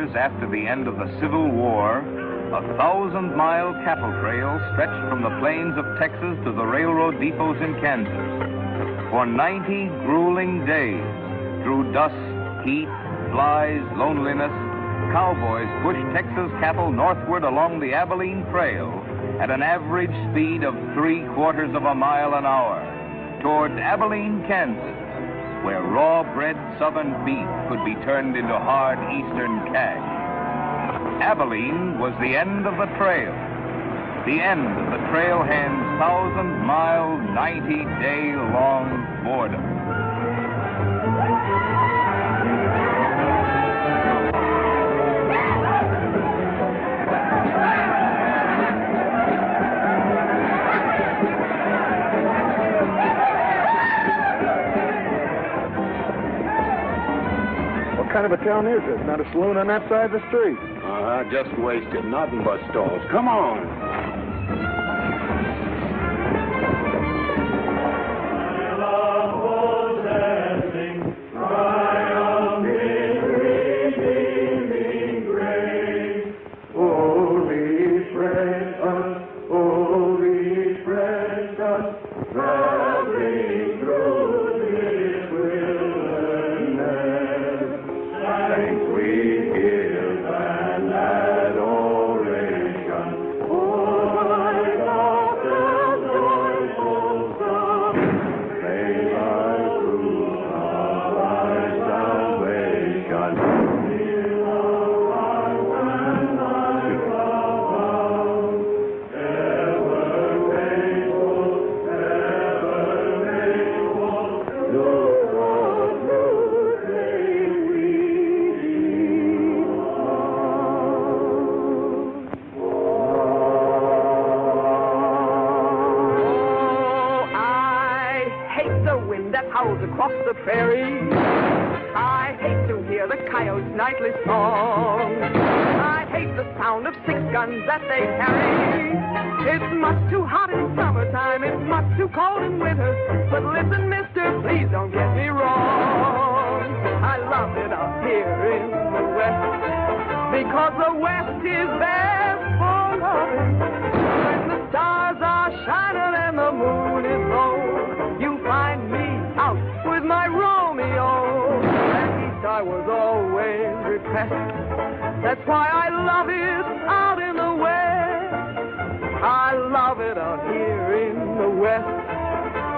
years after the end of the Civil War, a 1,000-mile cattle trail stretched from the plains of Texas to the railroad depots in Kansas. For 90 grueling days, through dust, heat, flies, loneliness, cowboys pushed Texas cattle northward along the Abilene Trail at an average speed of 3/4 of a mile an hour toward Abilene, Kansas, where raw-bred southern beef could be turned into hard eastern cash. Abilene was the end of the trail, the end of the trailhand's 1,000-mile, 90-day-long boredom. What kind of a town is this? Not a saloon on that side of the street. Just wasted. Nothing but stalls. Come on. Across the prairie, I hate to hear the coyotes' nightly song. I hate the sound of 6 guns that they carry. It's much too hot in summertime, it's much too cold in winter. But listen, mister, please don't get me wrong. I love it up here in the West, because the West is best for loving. When the stars are shining and the moon is low, you find me out with my Romeo. Back east I was always repressed. That's why I love it out in the West. I love it out here in the West,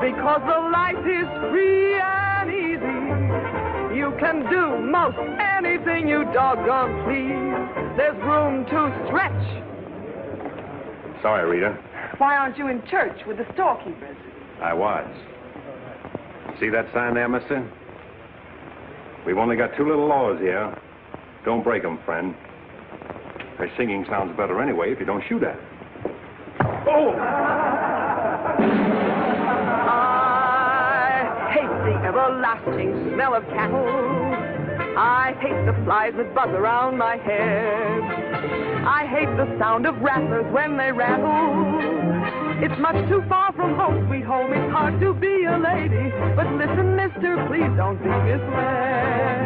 because the life is free and easy. You can do most anything you doggone please. There's room to stretch. Sorry, Rita. Why aren't you in church with the storekeepers? I was. See that sign there, mister? We've only got 2 little laws here. Don't break them, friend. Her singing sounds better anyway if you don't shoot at it. Oh! I hate the everlasting smell of cattle. I hate the flies that buzz around my head. I hate the sound of rattlers when they rattle. It's much too far from home, sweet home. It's hard to be a lady. But listen, mister, please don't be misled.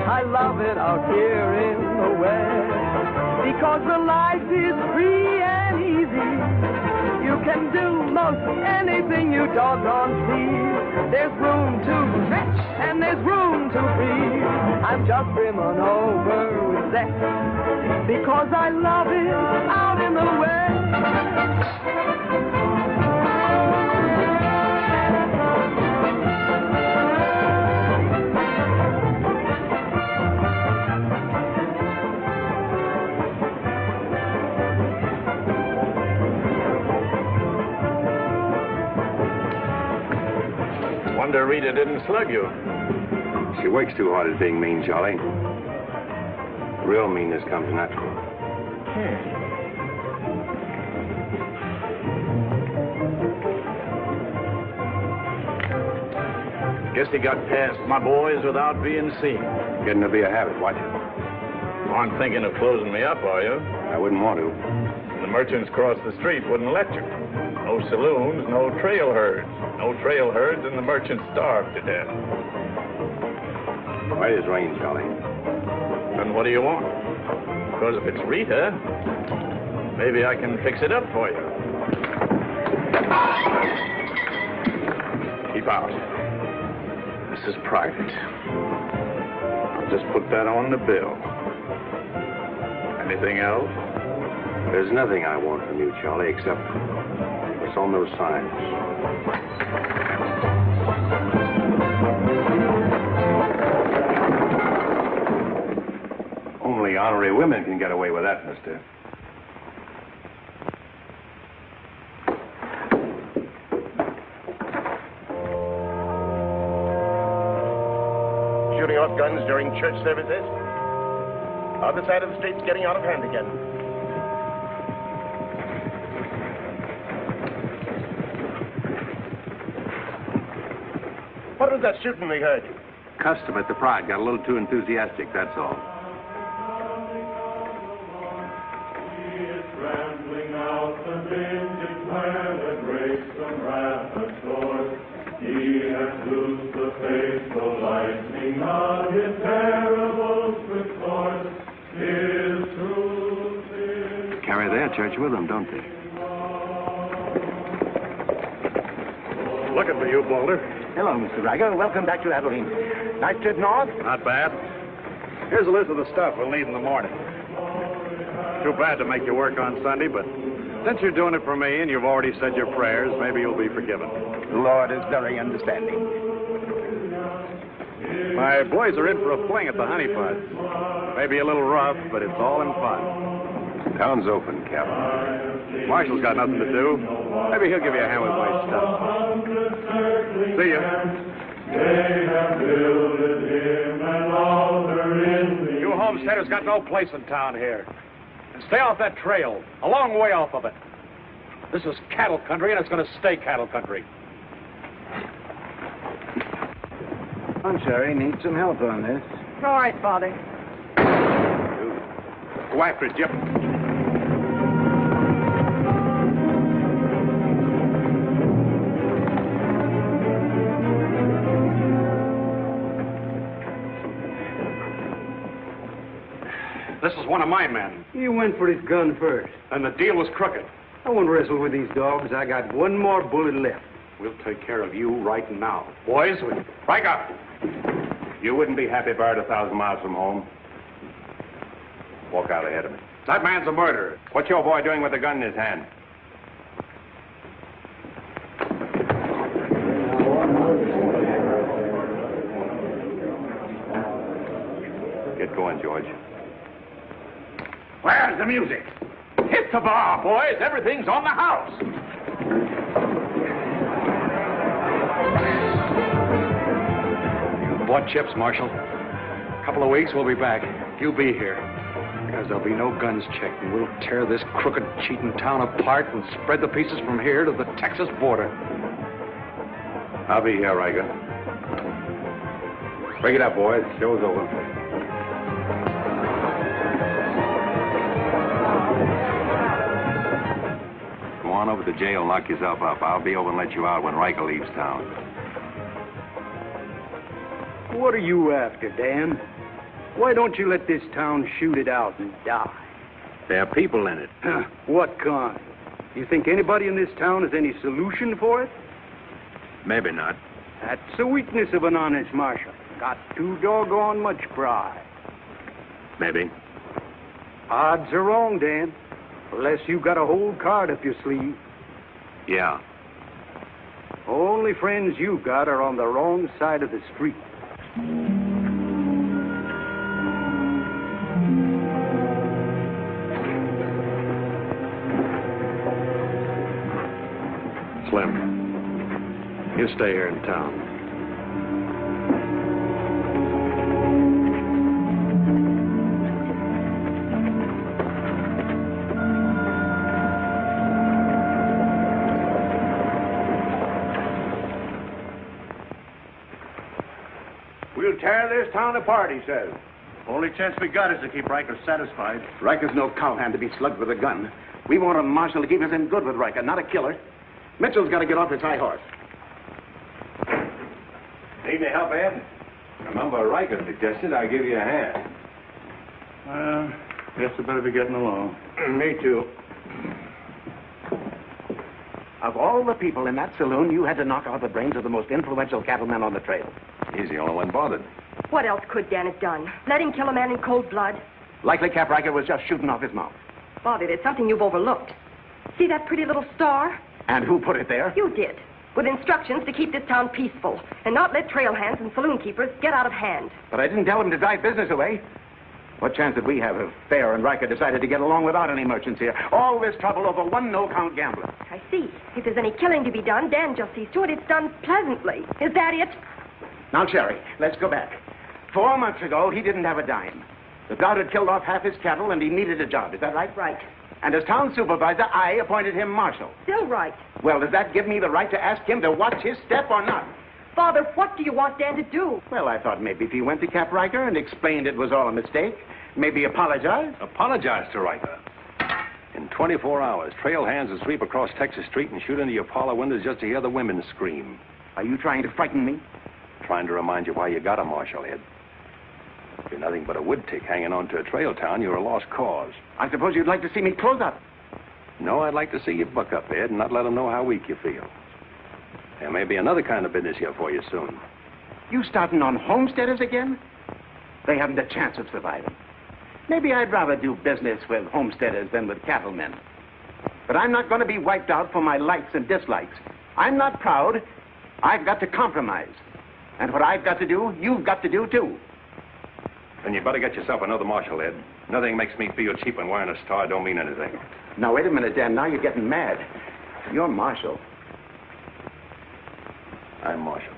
I love it out here in the West, because the life is free and easy. You can do most anything you doggone please. There's room to stretch and there's room to breathe. I'm just brimming over with zest, because I love it out in the West. Wonder Rita didn't slug you. She works too hard at being mean, Charlie. Real meanness comes natural. Guess he got past my boys without being seen. Getting to be a habit, watch it. Aren't thinking of closing me up, are you? I wouldn't want to. The merchants across the street wouldn't let you. No saloons, no trail herds. No trail herds, and the merchants starved to death. Right as rain, Charlie. Then what do you want? Because if it's Rita, maybe I can fix it up for you. Keep out. This is private. I'll just put that on the bill. Anything else? There's nothing I want from you, Charlie, except what's on those signs. Only honorary women can get away with that, mister. Shooting off guns during church services? Other side of the street's getting out of hand again. What was that shooting we heard? Custom at the Pride got a little too enthusiastic, that's all. Carry their church with them, don't they? Looking for you, Boulder. Hello, Mr. Riker. Welcome back to Abilene. Nice trip north? Not bad. Here's a list of the stuff we'll need in the morning. Too bad to make you work on Sunday, but since you're doing it for me and you've already said your prayers, maybe you'll be forgiven. The Lord is very understanding. My boys are in for a fling at the honey pot. Maybe a little rough, but it's all in fun. Town's open, Captain. Marshal's got nothing to do. Maybe he'll give you a hand with my stuff. See ya. You homesteaders got no place in town here. And stay off that trail, a long way off of it. This is cattle country, and it's going to stay cattle country. I'm sorry, need some help on this. All right, Father. Go after it, Jip. This is one of my men. You went for his gun first. And the deal was crooked. I won't wrestle with these dogs. I got one more bullet left. We'll take care of you right now. Boys, break up. You wouldn't be happy buried 1,000 miles from home. Walk out ahead of me. That man's a murderer. What's your boy doing with a gun in his hand? Get going, George. Where's the music? Hit the bar, boys. Everything's on the house. You bought chips, Marshal. A couple of weeks, we'll be back. You be here. Because there'll be no guns checked, and we'll tear this crooked, cheating town apart and spread the pieces from here to the Texas border. I'll be here, Riker. Break it up, boys. Show's over. Go on over to jail and lock yourself up. I'll be over and let you out when Riker leaves town. What are you after, Dan? Why don't you let this town shoot it out and die? There are people in it. What kind? You think anybody in this town has any solution for it? Maybe not. That's a weakness of an honest marshal. Got too doggone much pride. Maybe. Odds are wrong, Dan. Unless you got a whole card up your sleeve. Yeah. Only friends you got are on the wrong side of the street. Slim, you stay here in town. We'll tear this town apart, he says. Only chance we got is to keep Riker satisfied. Riker's no cowhand to be slugged with a gun. We want a marshal to keep us in good with Riker, not a killer. Mitchell's got to get off his high horse. Need any help, Ed? Remember, Riker suggested I give you a hand. Guess I better be getting along. Me too. Of all the people in that saloon, you had to knock out the brains of the most influential cattleman on the trail. He's the only one bothered. What else could Dan have done? Let him kill a man in cold blood? Likely Cap Riker was just shooting off his mouth. Bobby, there's something you've overlooked. See that pretty little star? And who put it there? You did. With instructions to keep this town peaceful and not let trail hands and saloon keepers get out of hand. But I didn't tell him to drive business away. What chance did we have if Fair and Riker decided to get along without any merchants here? All this trouble over one no-count gambler. I see. If there's any killing to be done, Dan just sees to it it's done pleasantly. Is that it? Now, Cherry, let's go back. 4 months ago, he didn't have a dime. The drought had killed off half his cattle, and he needed a job. Is that right? Right. And as town supervisor, I appointed him marshal. Still right. Well, does that give me the right to ask him to watch his step or not? Father, what do you want Dan to do? Well, I thought maybe if he went to Cap Riker and explained it was all a mistake, maybe apologize. Apologize to Riker. In 24 hours, trail hands will sweep across Texas Street and shoot into your parlor windows just to hear the women scream. Are you trying to frighten me? Trying to remind you why you got a marshal, Ed. If you're nothing but a wood tick hanging on to a trail town, you're a lost cause. I suppose you'd like to see me close up. No, I'd like to see you buck up, Ed, and not let them know how weak you feel. There may be another kind of business here for you soon. You starting on homesteaders again? They haven't a chance of surviving. Maybe I'd rather do business with homesteaders than with cattlemen. But I'm not going to be wiped out for my likes and dislikes. I'm not proud. I've got to compromise. And what I've got to do, you've got to do, too. Then you better get yourself another marshal, Ed. Nothing makes me feel cheap when wearing a star don't mean anything. Now, wait a minute, Dan. Now you're getting mad. You're marshal. I'm marshal.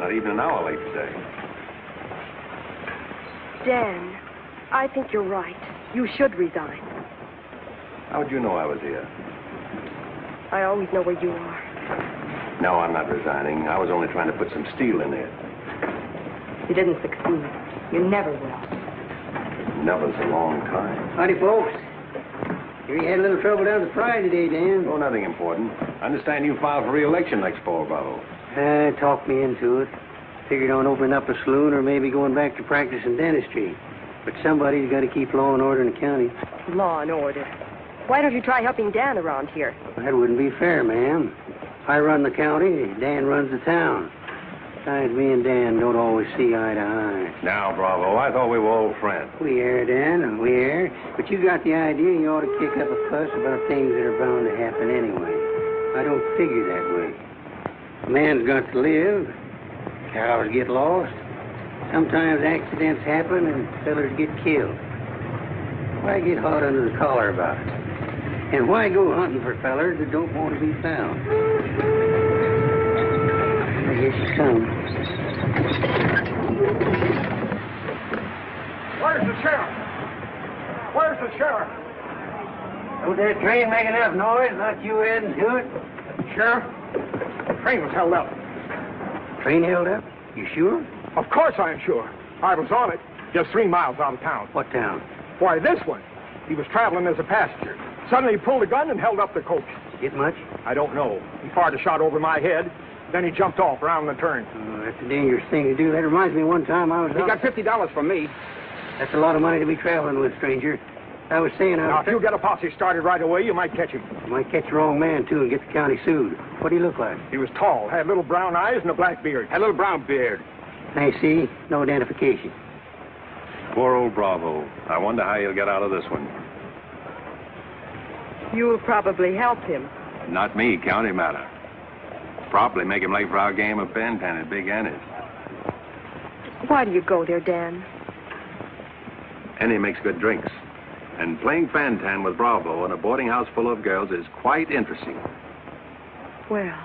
Not even an hour late today. Dan, I think you're right. You should resign. How'd you know I was here? I always know where you are. No, I'm not resigning. I was only trying to put some steel in there. You didn't succeed. You never will. Never's a long time. Howdy, folks. Here you had a little trouble down at the fry today, Dan. Oh, nothing important. I understand you filed for re-election next fall, Bravo. Talked me into it. Figured on opening up a saloon or maybe going back to practice in dentistry. But somebody's got to keep law and order in the county. Law and order. Why don't you try helping Dan around here? That wouldn't be fair, ma'am. I run the county, Dan runs the town. Besides, me and Dan don't always see eye to eye. Now, Bravo, I thought we were old friends. We are, Dan, we are. But you got the idea you ought to kick up a fuss about things that are bound to happen anyway. I don't figure that way. A man's got to live. Cows get lost. Sometimes accidents happen and fellers get killed. Why get hot under the collar about it? And why go hunting for fellers that don't want to be found? I guess you come. Where's the sheriff? Where's the sheriff? Don't that train make enough noise? Not you adding to it? Sheriff, the train was held up. Train held up? You sure? Of course I'm sure. I was on it, just 3 miles out of town. What town? Why, this one. He was traveling as a passenger. Suddenly he pulled a gun and held up the coach. Get much? I don't know. He fired a shot over my head. Then he jumped off around the turn. Oh, that's a dangerous thing to do. That reminds me one time I was He out... got $50 from me. That's a lot of money to be traveling with, stranger. I was saying Now, if you get a posse started right away, you might catch him. You might catch the wrong man, too, and get the county sued. What do he look like? He was tall, had little brown eyes and a black beard. Had a little brown beard. I see. No identification. Poor old Bravo. I wonder how he'll get out of this one. You'll probably help him. Not me, county matter. Probably make him late for our game of Bantan at Big Annie's. Why do you go there, Dan? Annie makes good drinks. And playing Fantan with Bravo in a boarding house full of girls is quite interesting. Well,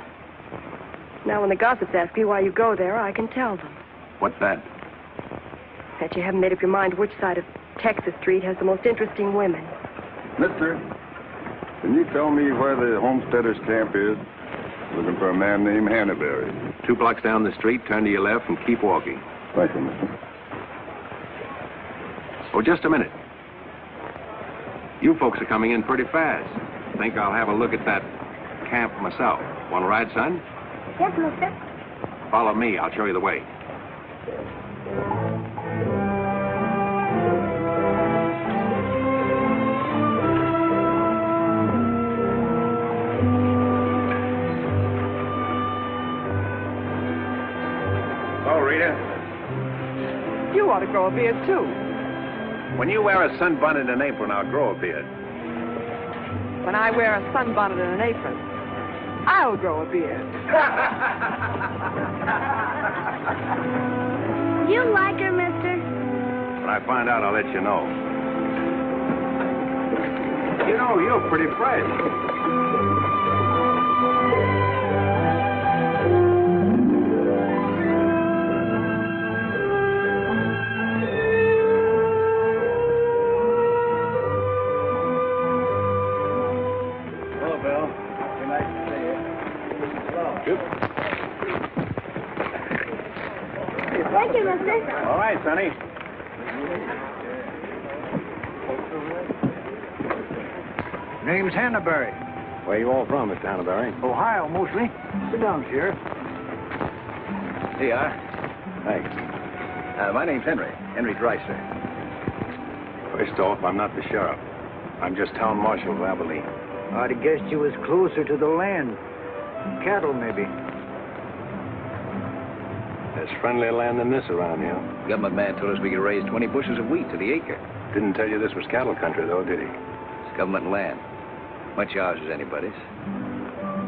now when the gossips ask me why you go there, I can tell them. What's that? That you haven't made up your mind which side of Texas Street has the most interesting women. Mister, can you tell me where the homesteaders' camp is? Looking for a man named Hannaberry. 2 blocks down the street, turn to your left and keep walking. Thank you, mister. Oh, just a minute. You folks are coming in pretty fast. Think I'll have a look at that camp myself. Want to ride, son? Yes, mister. Follow me. I'll show you the way. You ought to grow a beard, too. When you wear a sunbonnet and apron, I'll grow a beard. When I wear a sunbonnet and an apron, I'll grow a beard. You like her, mister? When I find out, I'll let you know. You know, you're pretty fresh. Thank you, mister. All right, Sonny. Name's Hannaberry. Where you all from, Mr. Hannaberry? Ohio, mostly. Sit down, Sheriff. Here you are. Thanks. My name's Henry Dreiser. First off, I'm not the sheriff. I'm just town marshal of Abilene. I'd have guessed you was closer to the land. Cattle, maybe. There's friendlier land than this around here. Government man told us we could raise 20 bushels of wheat to the acre. Didn't tell you this was cattle country, though, did he? It's government land. Much ours as anybody's.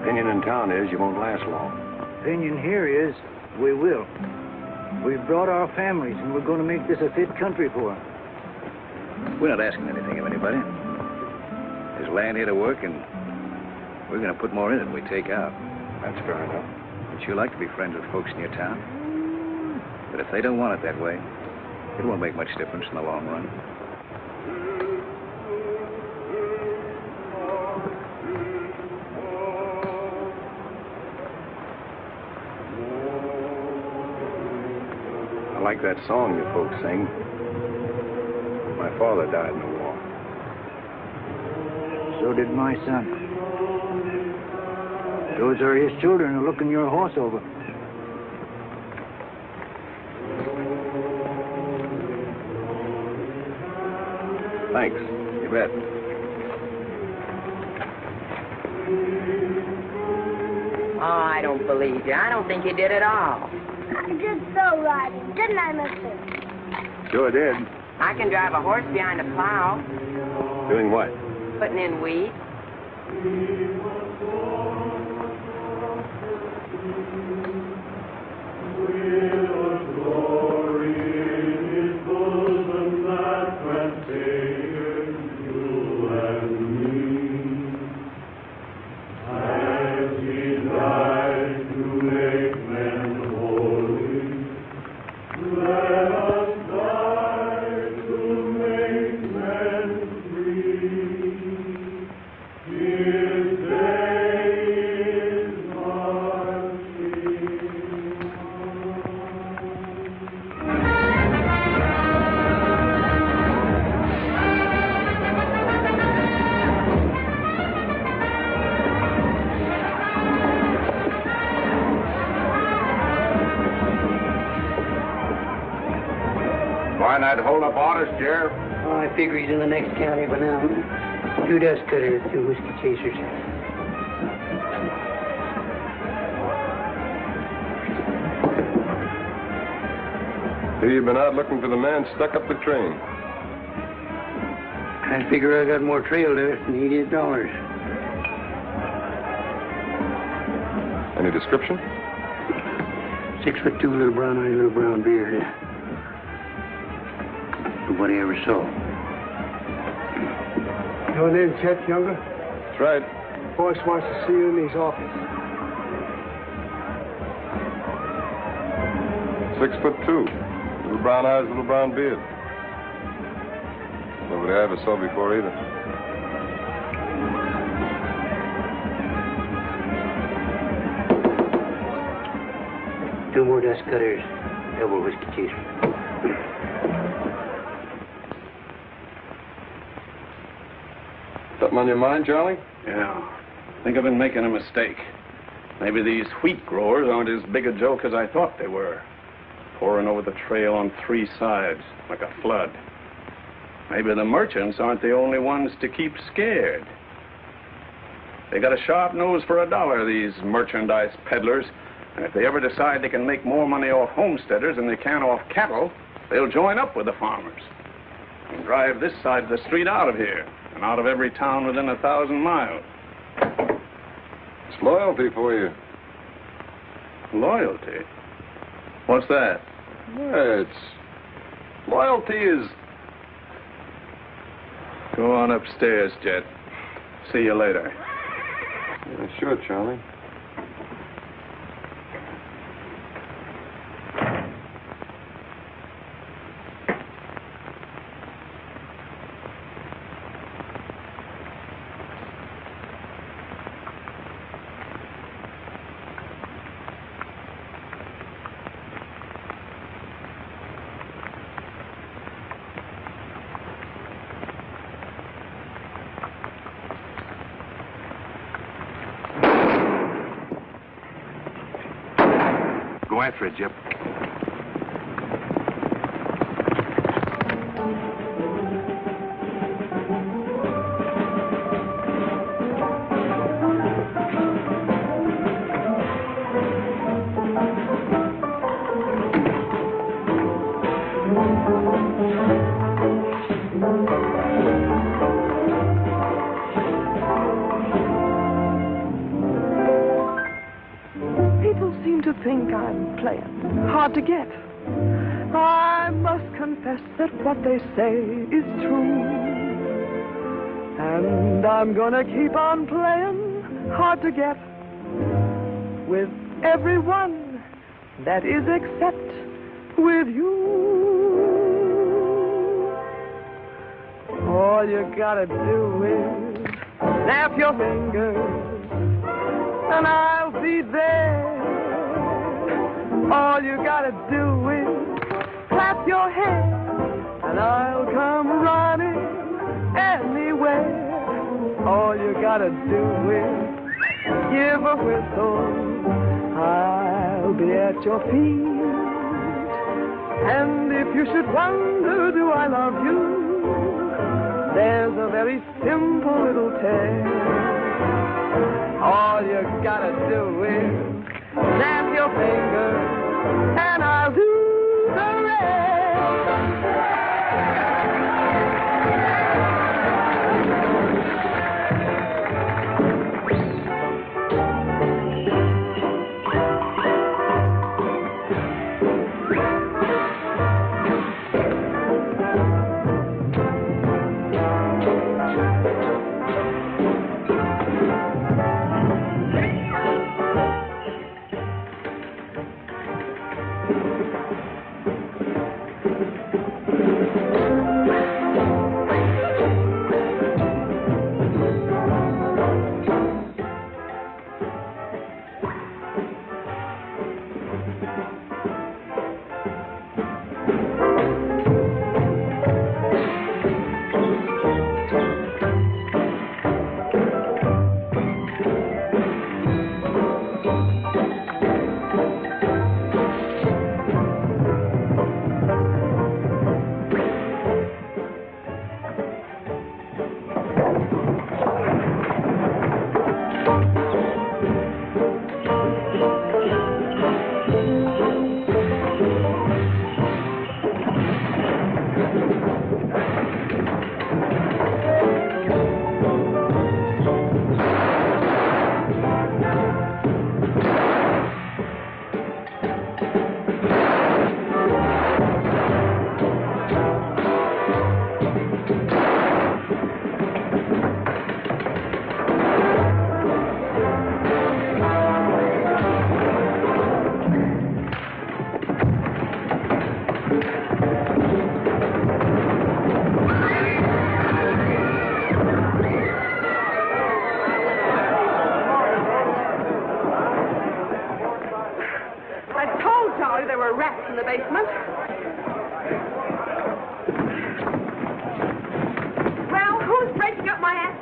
Opinion in town is you won't last long. Opinion here is we will. We've brought our families, and we're going to make this a fit country for them. We're not asking anything of anybody. There's land here to work, and we're going to put more in it than we take out. That's fair enough. But you like to be friends with folks in your town. But if they don't want it that way, it won't make much difference in the long run. I like that song you folks sing. My father died in the war. So did my son. Those are his children who are looking your horse over. Thanks. You bet. Oh, I don't believe you. I don't think you did at all. I did so right, didn't I, mister? Sure did. I can drive a horse behind a plow, Doing what? putting in wheat. Why not hold up orders, Sheriff? Oh, I figure he's in the next county by now. 2 dust cutters, 2 whiskey chasers. Here you've been out looking for the man stuck up the train. I figure I got more trail dust than $88. Any description? 6'2", little brown eye, little brown beard. Nobody ever saw. Your name, Chet Younger? That's right. Boss wants to see you in his office. 6'2". Little brown eyes, little brown beard. Nobody I ever saw before either. 2 more dust cutters, double whiskey chaser. Something on your mind, Charlie? Yeah. I think I've been making a mistake. Maybe these wheat growers aren't as big a joke as I thought they were. Pouring over the trail on 3 sides, like a flood. Maybe the merchants aren't the only ones to keep scared. They got a sharp nose for $1, these merchandise peddlers. And if they ever decide they can make more money off homesteaders than they can off cattle, they'll join up with the farmers and drive this side of the street out of here and out of every town within 1,000 miles. It's loyalty for you. Loyalty? What's that? Well, loyalty is... Go on upstairs, Jet. See you later. Yeah, sure, Charlie. Go after it, Jip. Think I'm playing hard to get. I must confess that what they say is true. And I'm gonna keep on playing hard to get with everyone, that is except with you. All you gotta do is snap your fingers and I'll be there. All you gotta do is clap your hands and I'll come running anywhere. All you gotta do is give a whistle. I'll be at your feet. And if you should wonder, do I love you? There's a very simple little tale. All you gotta do is snap your fingers and I'll do the rest.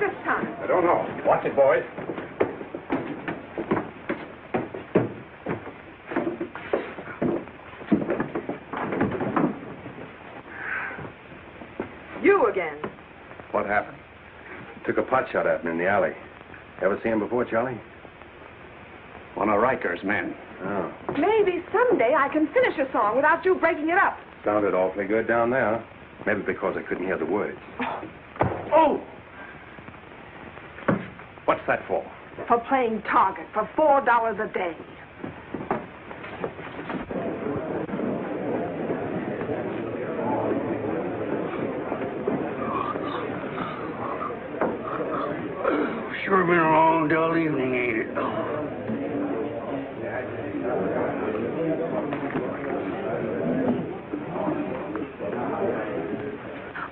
this time? I don't know. Watch it, boys. You again. What happened? Took a pot shot at me in the alley. Ever see him before, Charlie? One of Riker's men. Oh. Maybe someday I can finish a song without you breaking it up. Sounded awfully good down there. Maybe because I couldn't hear the words. Oh! What's that for? For playing target for $4 a day. Sure been a long, dull evening, ain't it?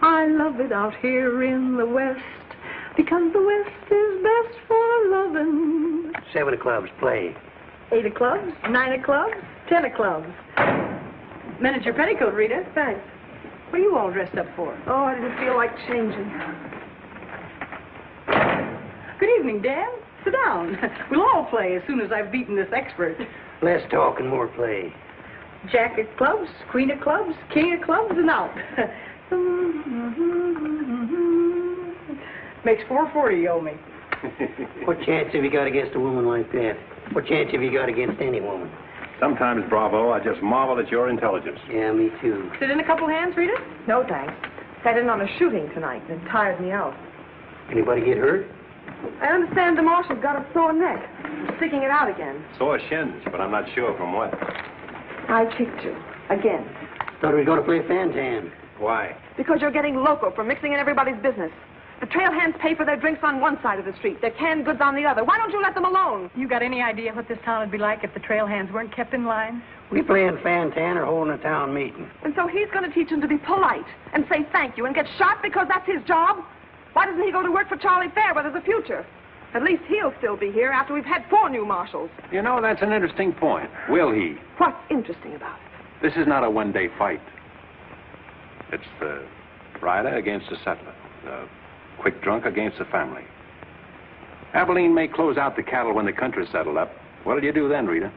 I love it out here in the West, because the West is best for loving. 7 of clubs, play. 8 of clubs, 9 of clubs, 10 of clubs. Miniature petticoat, Rita. Thanks. What are you all dressed up for? Oh, I didn't feel like changing. Good evening, Dan. Sit down. We'll all play as soon as I've beaten this expert. Less talk and more play. Jack of clubs, queen of clubs, king of clubs, and out. Makes $4.40 you owe me. What chance have you got against a woman like that? What chance have you got against any woman? Sometimes, Bravo, I just marvel at your intelligence. Yeah, me too. Sit in a couple hands, Rita? No, thanks. Sat in on a shooting tonight and it tired me out. Anybody get hurt? I understand the marshal's got a sore neck. He's sticking it out again. Sore shins, but I'm not sure from what. I kicked you. Again. Thought we were going to play fan-tan. Why? Because you're getting loco for mixing in everybody's business. The trail hands pay for their drinks on one side of the street, their canned goods on the other. Why don't you let them alone? You got any idea what this town would be like if the trail hands weren't kept in line? We playing fan-tan or holding a town meeting. And so he's going to teach them to be polite and say thank you and get shot because that's his job? Why doesn't he go to work for Charlie Fair where there's a future? At least he'll still be here after we've had 4 new marshals. You know, that's an interesting point. Will he? What's interesting about it? This is not a one-day fight. It's the rider against the settler, the quick drunk against the family. Abilene may close out the cattle when the country's settled up. What'll you do then, Rita?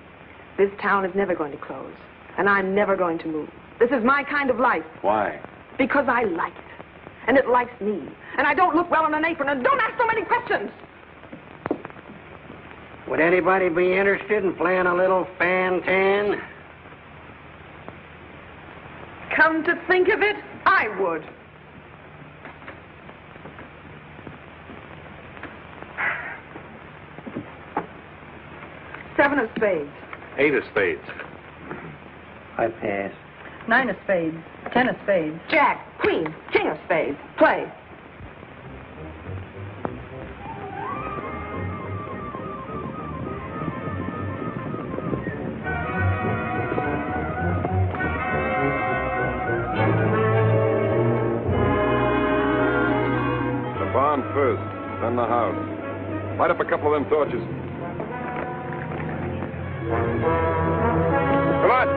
This town is never going to close, and I'm never going to move. This is my kind of life. Why? Because I like it, and it likes me, and I don't look well on an apron, and don't ask so many questions. Would anybody be interested in playing a little fan-tan? Come to think of it, I would. Seven of spades. 8 of spades. I pass. 9 of spades, 10 of spades. Jack, queen, king of spades. Play. The barn first, then the house. Light up a couple of them torches. Come on.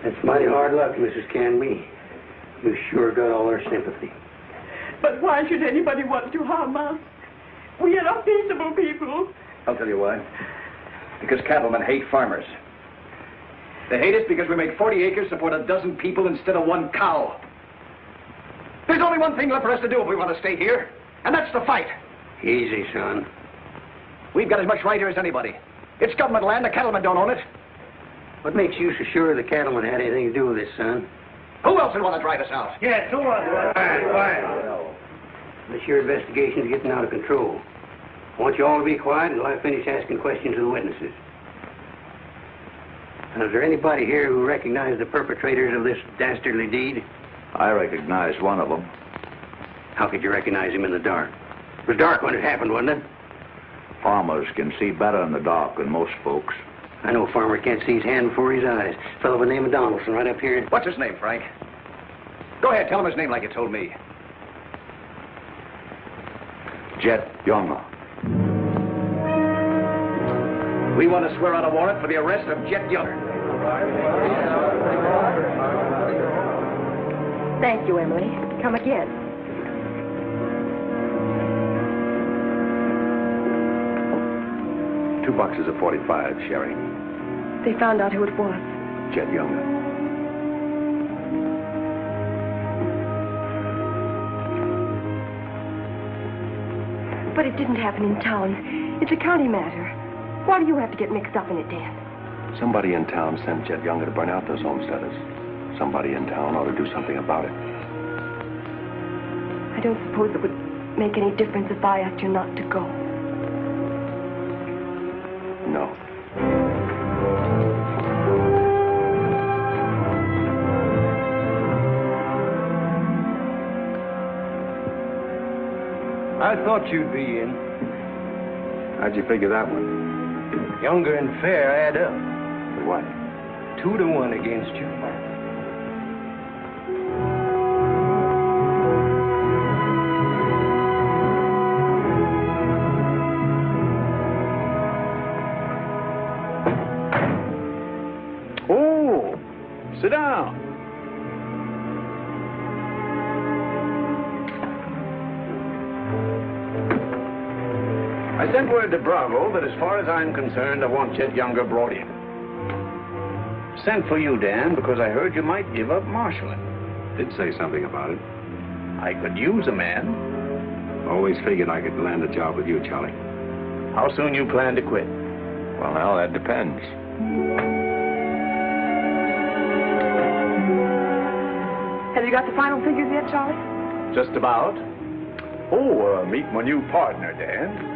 That's mighty hard luck, Mrs. Canby. You sure got all our sympathy. But why should anybody want to harm us? We are peaceable people. I'll tell you why. Because cattlemen hate farmers. They hate us because we make 40 acres support a dozen people instead of one cow. There's only one thing left for us to do if we want to stay here, and that's to fight. Easy, son. We've got as much right here as anybody. It's government land. The cattlemen don't own it. What makes you so sure the cattlemen had anything to do with this, son? Who else would want to drive us out? Yes, who else? Quiet. This your investigation's getting out of control. I want you all to be quiet until I finish asking questions of the witnesses. Now, is there anybody here who recognized the perpetrators of this dastardly deed? I recognized one of them. How could you recognize him in the dark? It was dark when it happened, wasn't it? Farmers can see better in the dark than most folks. I know a farmer can't see his hand before his eyes. A fellow by the name of Donaldson right up here. What's his name, Frank? Go ahead, tell him his name like you told me. Jet Younger. We want to swear out a warrant for the arrest of Jet Younger. Thank you, Emily. Come again. Two boxes of 45, Sherry. They found out who it was. Jet Younger. But it didn't happen in town. It's a county matter. Why do you have to get mixed up in it, Dan? Somebody in town sent Jet Younger to burn out those homesteaders. Somebody in town ought to do something about it. I don't suppose it would make any difference if I asked you not to go. No. I thought you'd be in. How'd you figure that one? Younger and Fair add up. What? 2-1 against you. Oh, sit down. I sent word to Bravo that as far as I'm concerned, I want Jet Younger brought in. Sent for you, Dan, because I heard you might give up marshaling. Did say something about it. I could use a man. Always figured I could land a job with you, Charlie. How soon you plan to quit? Well, now, that depends. Have you got the final figures yet, Charlie? Just about. Oh, meet my new partner, Dan.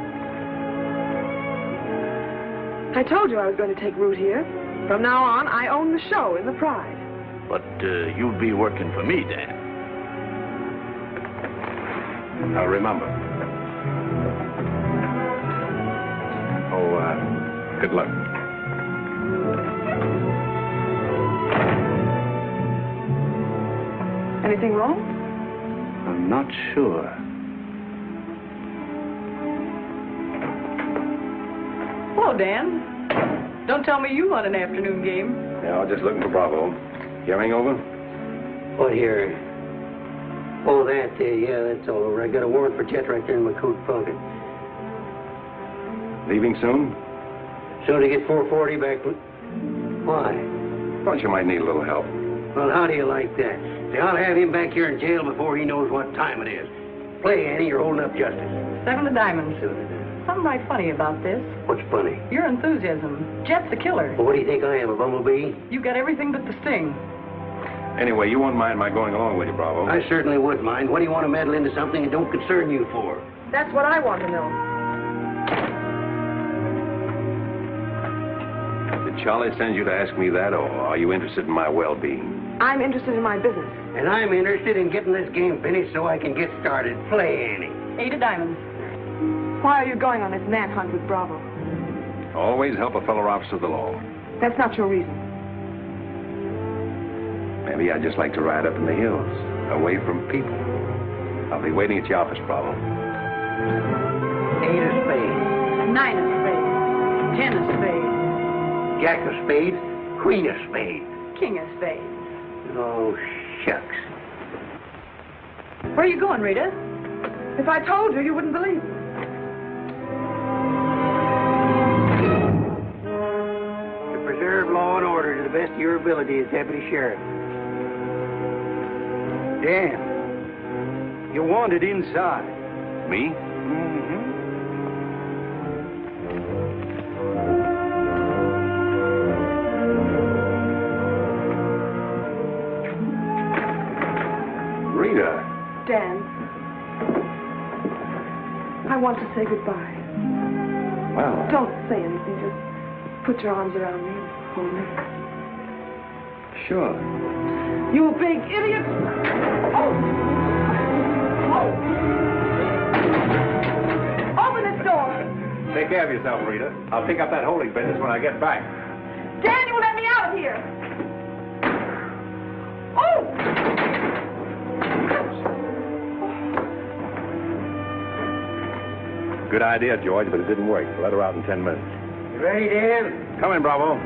I told you I was going to take root here. From now on, I own the show in the Pride. But you'll be working for me, Dan. Now, remember. Oh, good luck. Anything wrong? I'm not sure. Hello, Dan. Don't tell me you won an afternoon game. Yeah, I was just looking for Bravo. Hearing over? What here? Oh, that, yeah, that's all over. I got a warrant for Jet right there in my coat pocket. Leaving soon? Soon to get 440 back. Why? Thought you might need a little help. Well, how do you like that? See, I'll have him back here in jail before he knows what time it is. Play, Annie, you're holding up justice. 7 of diamonds. Something right funny about this. What's funny? Your enthusiasm. Jet's a killer. Well, what do you think I am, a bumblebee? You got everything but the sting. Anyway, you won't mind my going along with you, Bravo. I certainly would mind. What do you want to meddle into something that don't concern you for? That's what I want to know. Did Charlie send you to ask me that, or are you interested in my well-being? I'm interested in my business. And I'm interested in getting this game finished so I can get started. Play, Annie. 8 of diamonds. Why are you going on this manhunt with Bravo? Always help a fellow officer of the law. That's not your reason. Maybe I'd just like to ride up in the hills, away from people. I'll be waiting at your office, Bravo. 8 of spades. 9 of spades. 10 of spades. Jack of spades. Queen of spades. making his face. Oh, shucks. Where are you going, Rita? If I told you, you wouldn't believe me. To preserve law and order to the best of your ability as Deputy Sheriff. Dan, you're wanted inside. Me? Rita. Dan, I want to say goodbye. Well. Don't say anything. Just put your arms around me and hold me. Sure. You big idiot! Oh! Oh! Open this door! Take care of yourself, Rita. I'll pick up that holding business when I get back. Dan, you will let me out of here! Oh! Good idea, George, but it didn't work. Let her out in 10 minutes. You ready, Dan? Come in, Bravo.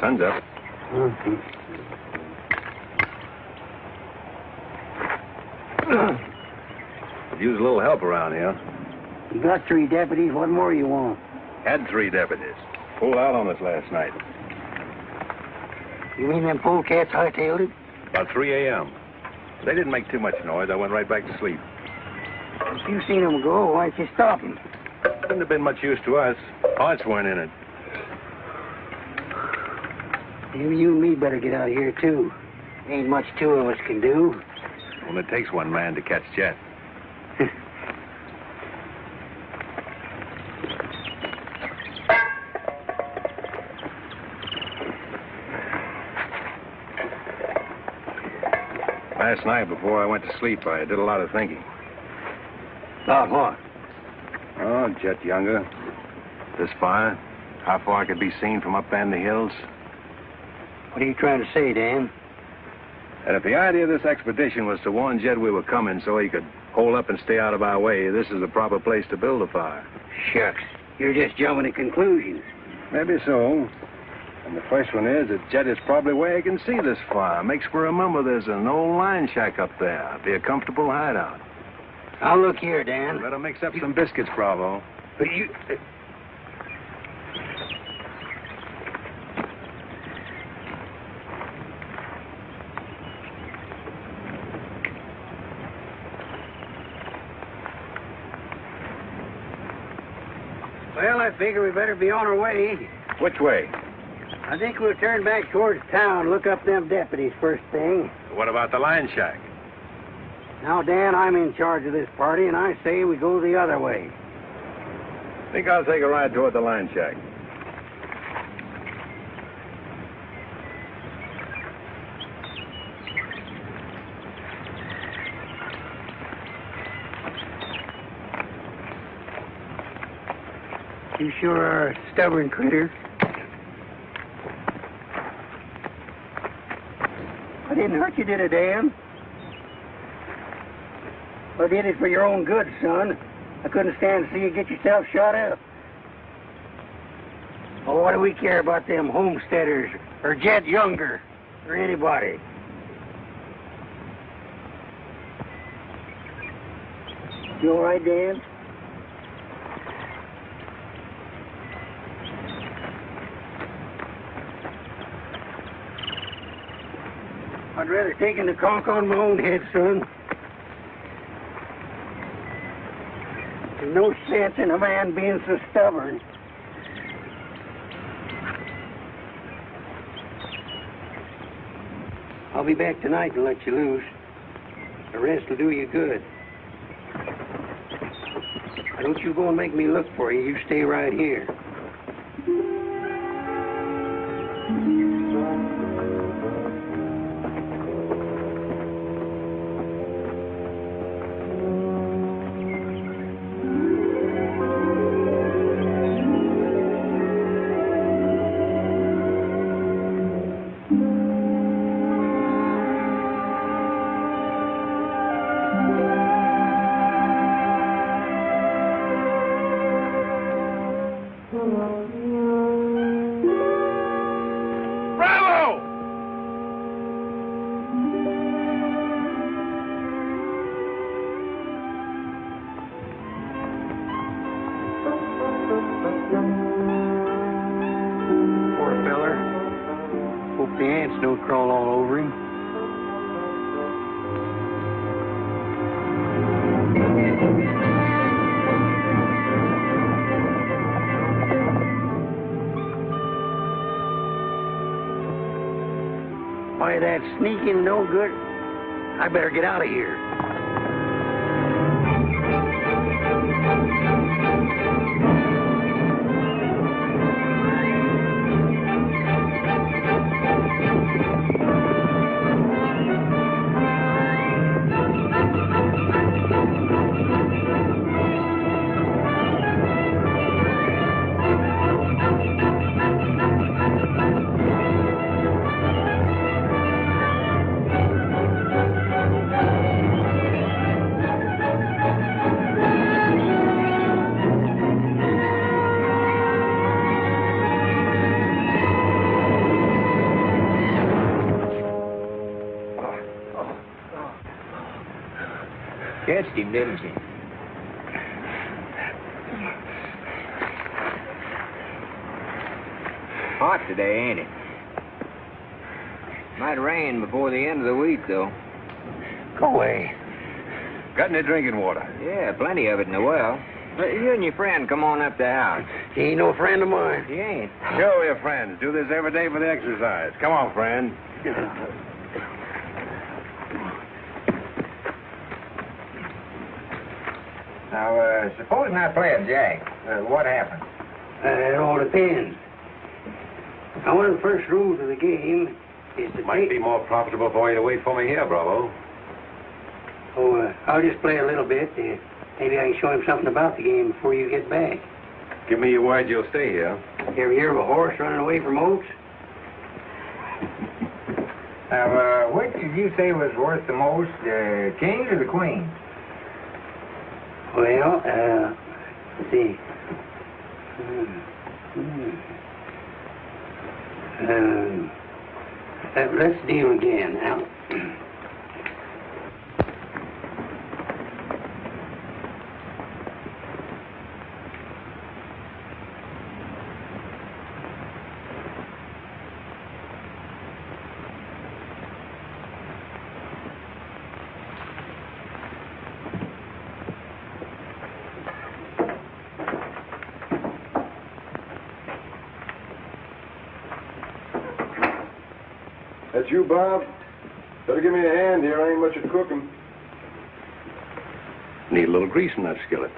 Sun's up. Could use a little help around here. You got 3 deputies. What more you want? Had 3 deputies. Pulled out on us last night. You mean them polecats hightailed it? About 3 a.m. They didn't make too much noise. I went right back to sleep. If you seen them go, why'd you stop them? Couldn't have been much use to us. Parts weren't in it. Maybe you and me better get out of here, too. Ain't much 2 of us can do. Well, it takes 1 man to catch Jet. Last night, before I went to sleep, I did a lot of thinking. About what? Oh, Jet Younger. This fire. How far it could be seen from up in the hills. What are you trying to say, Dan? And if the idea of this expedition was to warn Jed we were coming so he could hold up and stay out of our way, this is the proper place to build a fire. Shucks. You're just jumping to conclusions. Maybe so. And the first one is that Jed is probably where he can see this fire. Makes for remember there's an old line shack up there. Be a comfortable hideout. Now, look here, Dan. Better mix up some biscuits, Bravo. But you... Well, I figure we better be on our way. Which way? I think we'll turn back towards town, look up them deputies first thing. What about the line shack? Now, Dan, I'm in charge of this party, and I say we go the other way. Think I'll take a ride toward the line shack. You sure are a stubborn critter. I didn't hurt you, did I, Dan? I did it for your own good, son. I couldn't stand to see you get yourself shot up. Oh, what do we care about them homesteaders or Jed Younger or anybody? You all right, Dan? I'd rather take the conk on my own head, son. There's no sense in a man being so stubborn. I'll be back tonight to let you loose. The rest will do you good. Don't you go and make me look for you. You stay right here. Why, that's sneaking no good. I better get out of here. Catched him, didn't you? Hot today, ain't it? Might rain before the end of the week, though. Go away. Got any drinking water? Yeah, plenty of it in the well. You and your friend come on up to the house. He ain't no friend of mine. He ain't. Sure, we're friends. Do this every day for the exercise. Come on, friend. Now, supposing I play a jack, what happens? It all depends. Now, one of the first rules of the game is to Might be more profitable for you to wait for me here, Bravo. Oh, I'll just play a little bit. Maybe I can show him something about the game before you get back. Give me your word you'll stay here. You ever hear of a horse running away from oats? Now, which did you say was worth the most, the kings or the queens? Well, let's see. Let's deal again now. That's you, Bob? Better give me a hand here. Ain't much of cooking. Need a little grease in that skillet.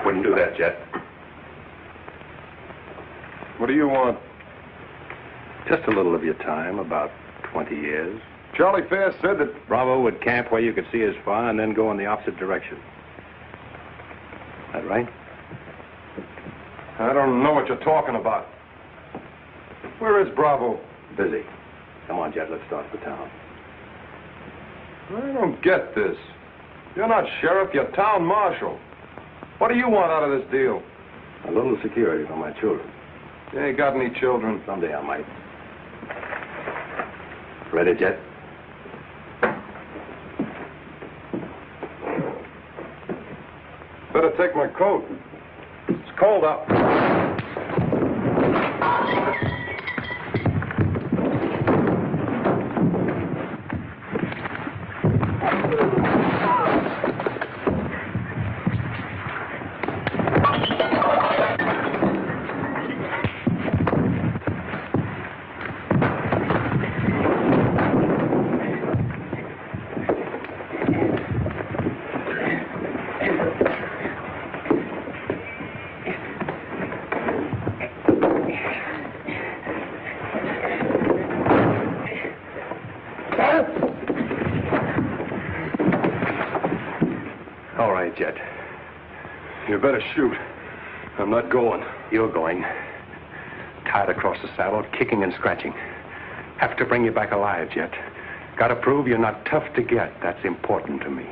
Wouldn't do that, Jet. What do you want? Just a little of your time, about 20 years. Charlie Fair said that Bravo would camp where you could see as far and then go in the opposite direction. That right? I don't know what you're talking about. Where is Bravo? Busy. Come on, Jet, let's start the town. I don't get this. You're not sheriff, you're town marshal. What do you want out of this deal? A little security for my children. You ain't got any children. Someday I might. Ready, Jet? Better take my coat. It's cold out. hurt yet. You better shoot. I'm not going. You're going. Tied across the saddle, kicking and scratching. Have to bring you back alive, Jet. Got to prove you're not tough to get. That's important to me.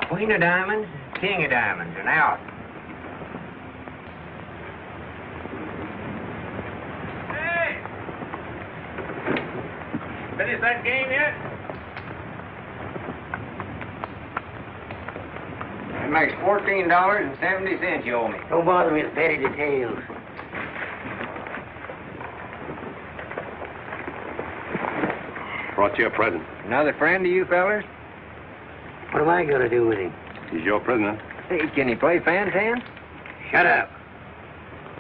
Queen of diamonds, king of diamonds, and out. Hey! Finish that game yet? That makes $14.70 you owe me. Don't bother me with petty details. Brought you a present. Another friend of you fellers? What am I going to do with him? He's your prisoner. Hey, can he play fan-tan? Shut up.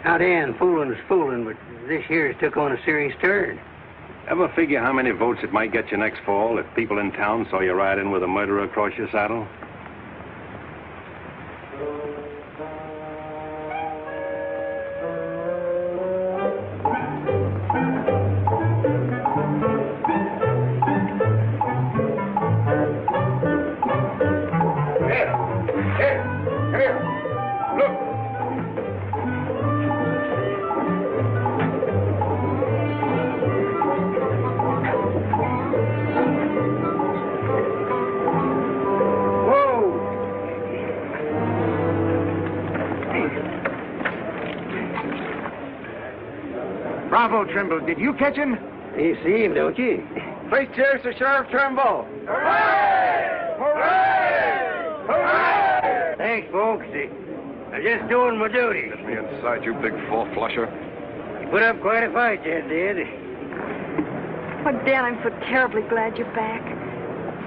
Now, Dan, fooling is fooling, but this year's took on a serious turn. Ever figure how many votes it might get you next fall if people in town saw you ride in with a murderer across your saddle? Bravo, Trimble. Did you catch him? You see him, don't you? Please cheers to Sheriff Trimble. Hooray! Hooray! Hooray! Thanks, folks. I'm just doing my duty. Get me inside, you big four-flusher. You put up quite a fight, Jed did. Oh, Dan, I'm so terribly glad you're back.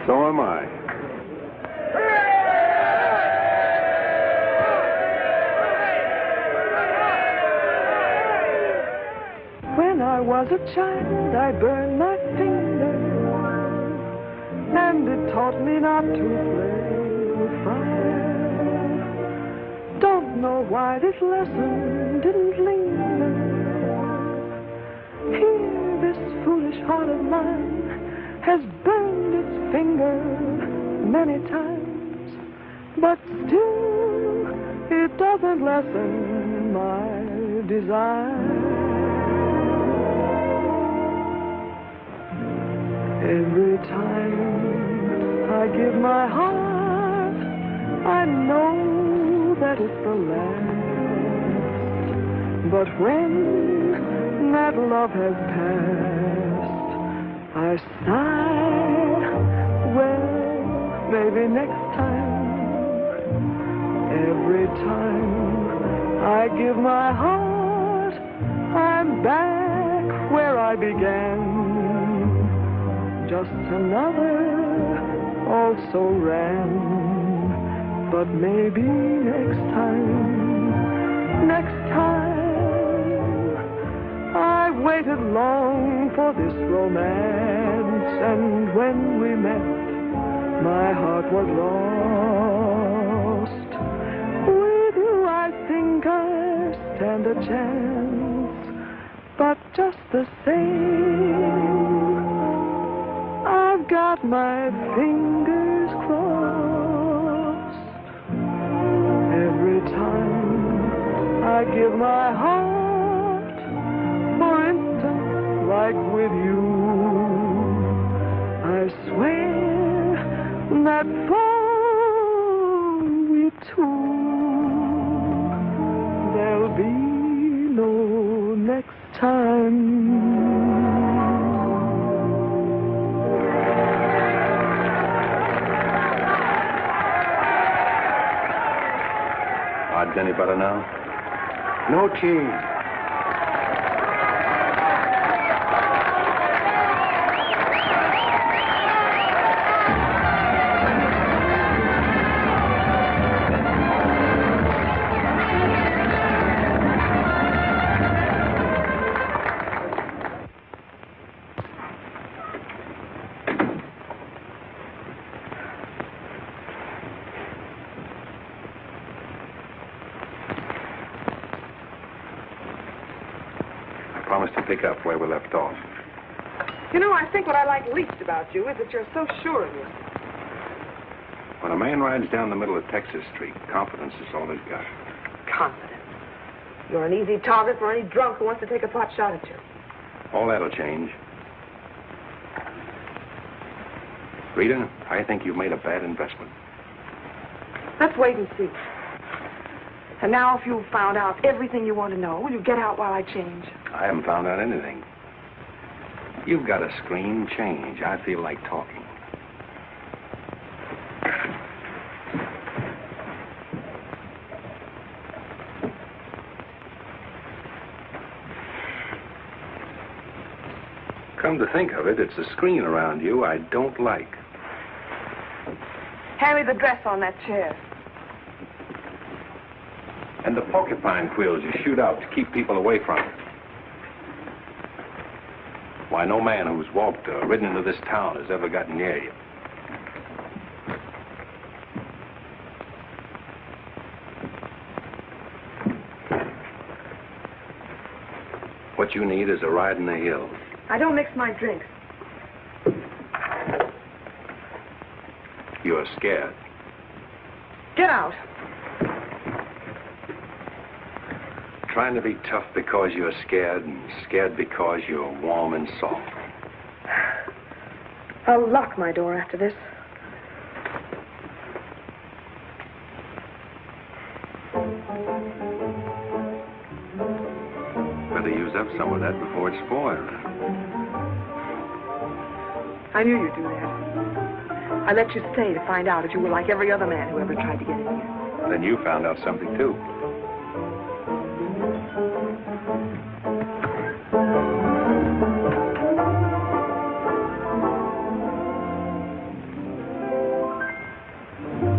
So am I. When I was a child, I burned my finger, and it taught me not to play with fire. Don't know why this lesson didn't linger. Here, this foolish heart of mine has burned its finger many times, but still, it doesn't lessen my desire. Every time I give my heart, I know that it's the last. But when that love has passed, I sigh, well, maybe next time. Every time I give my heart, I'm back where I began. Just another also ran, but maybe next time, I waited long for this romance, and when we met, my heart was lost. With you, I think I stand a chance, but just the same, I've got my fingers crossed. Every time I give my heart, for instance, like with you, I swear that for we two, there'll be no next time. any better now? No change. Pick up where we left off. You know, I think what I like least about you is that you're so sure of yourself. When a man rides down the middle of Texas Street, confidence is all he's got. Confidence. You're an easy target for any drunk who wants to take a pot shot at you. All that'll change. Rita, I think you've made a bad investment. Let's wait and see. And now if you've found out everything you want to know, will you get out while I change? I haven't found out anything. You've got to scream change. I feel like talking. Come to think of it, it's the screen around you I don't like. Hand me the dress on that chair. And the porcupine quills you shoot out to keep people away from it. Why, no man who's walked or ridden into this town has ever gotten near you. What you need is a ride in the hills. I don't mix my drinks. You're scared. Get out. Trying to be tough because you're scared, and scared because you're warm and soft. I'll lock my door after this. Better use up some of that before it's spoiled. I knew you'd do that. I let you stay to find out if you were like every other man who ever tried to get in here. Then you found out something, too.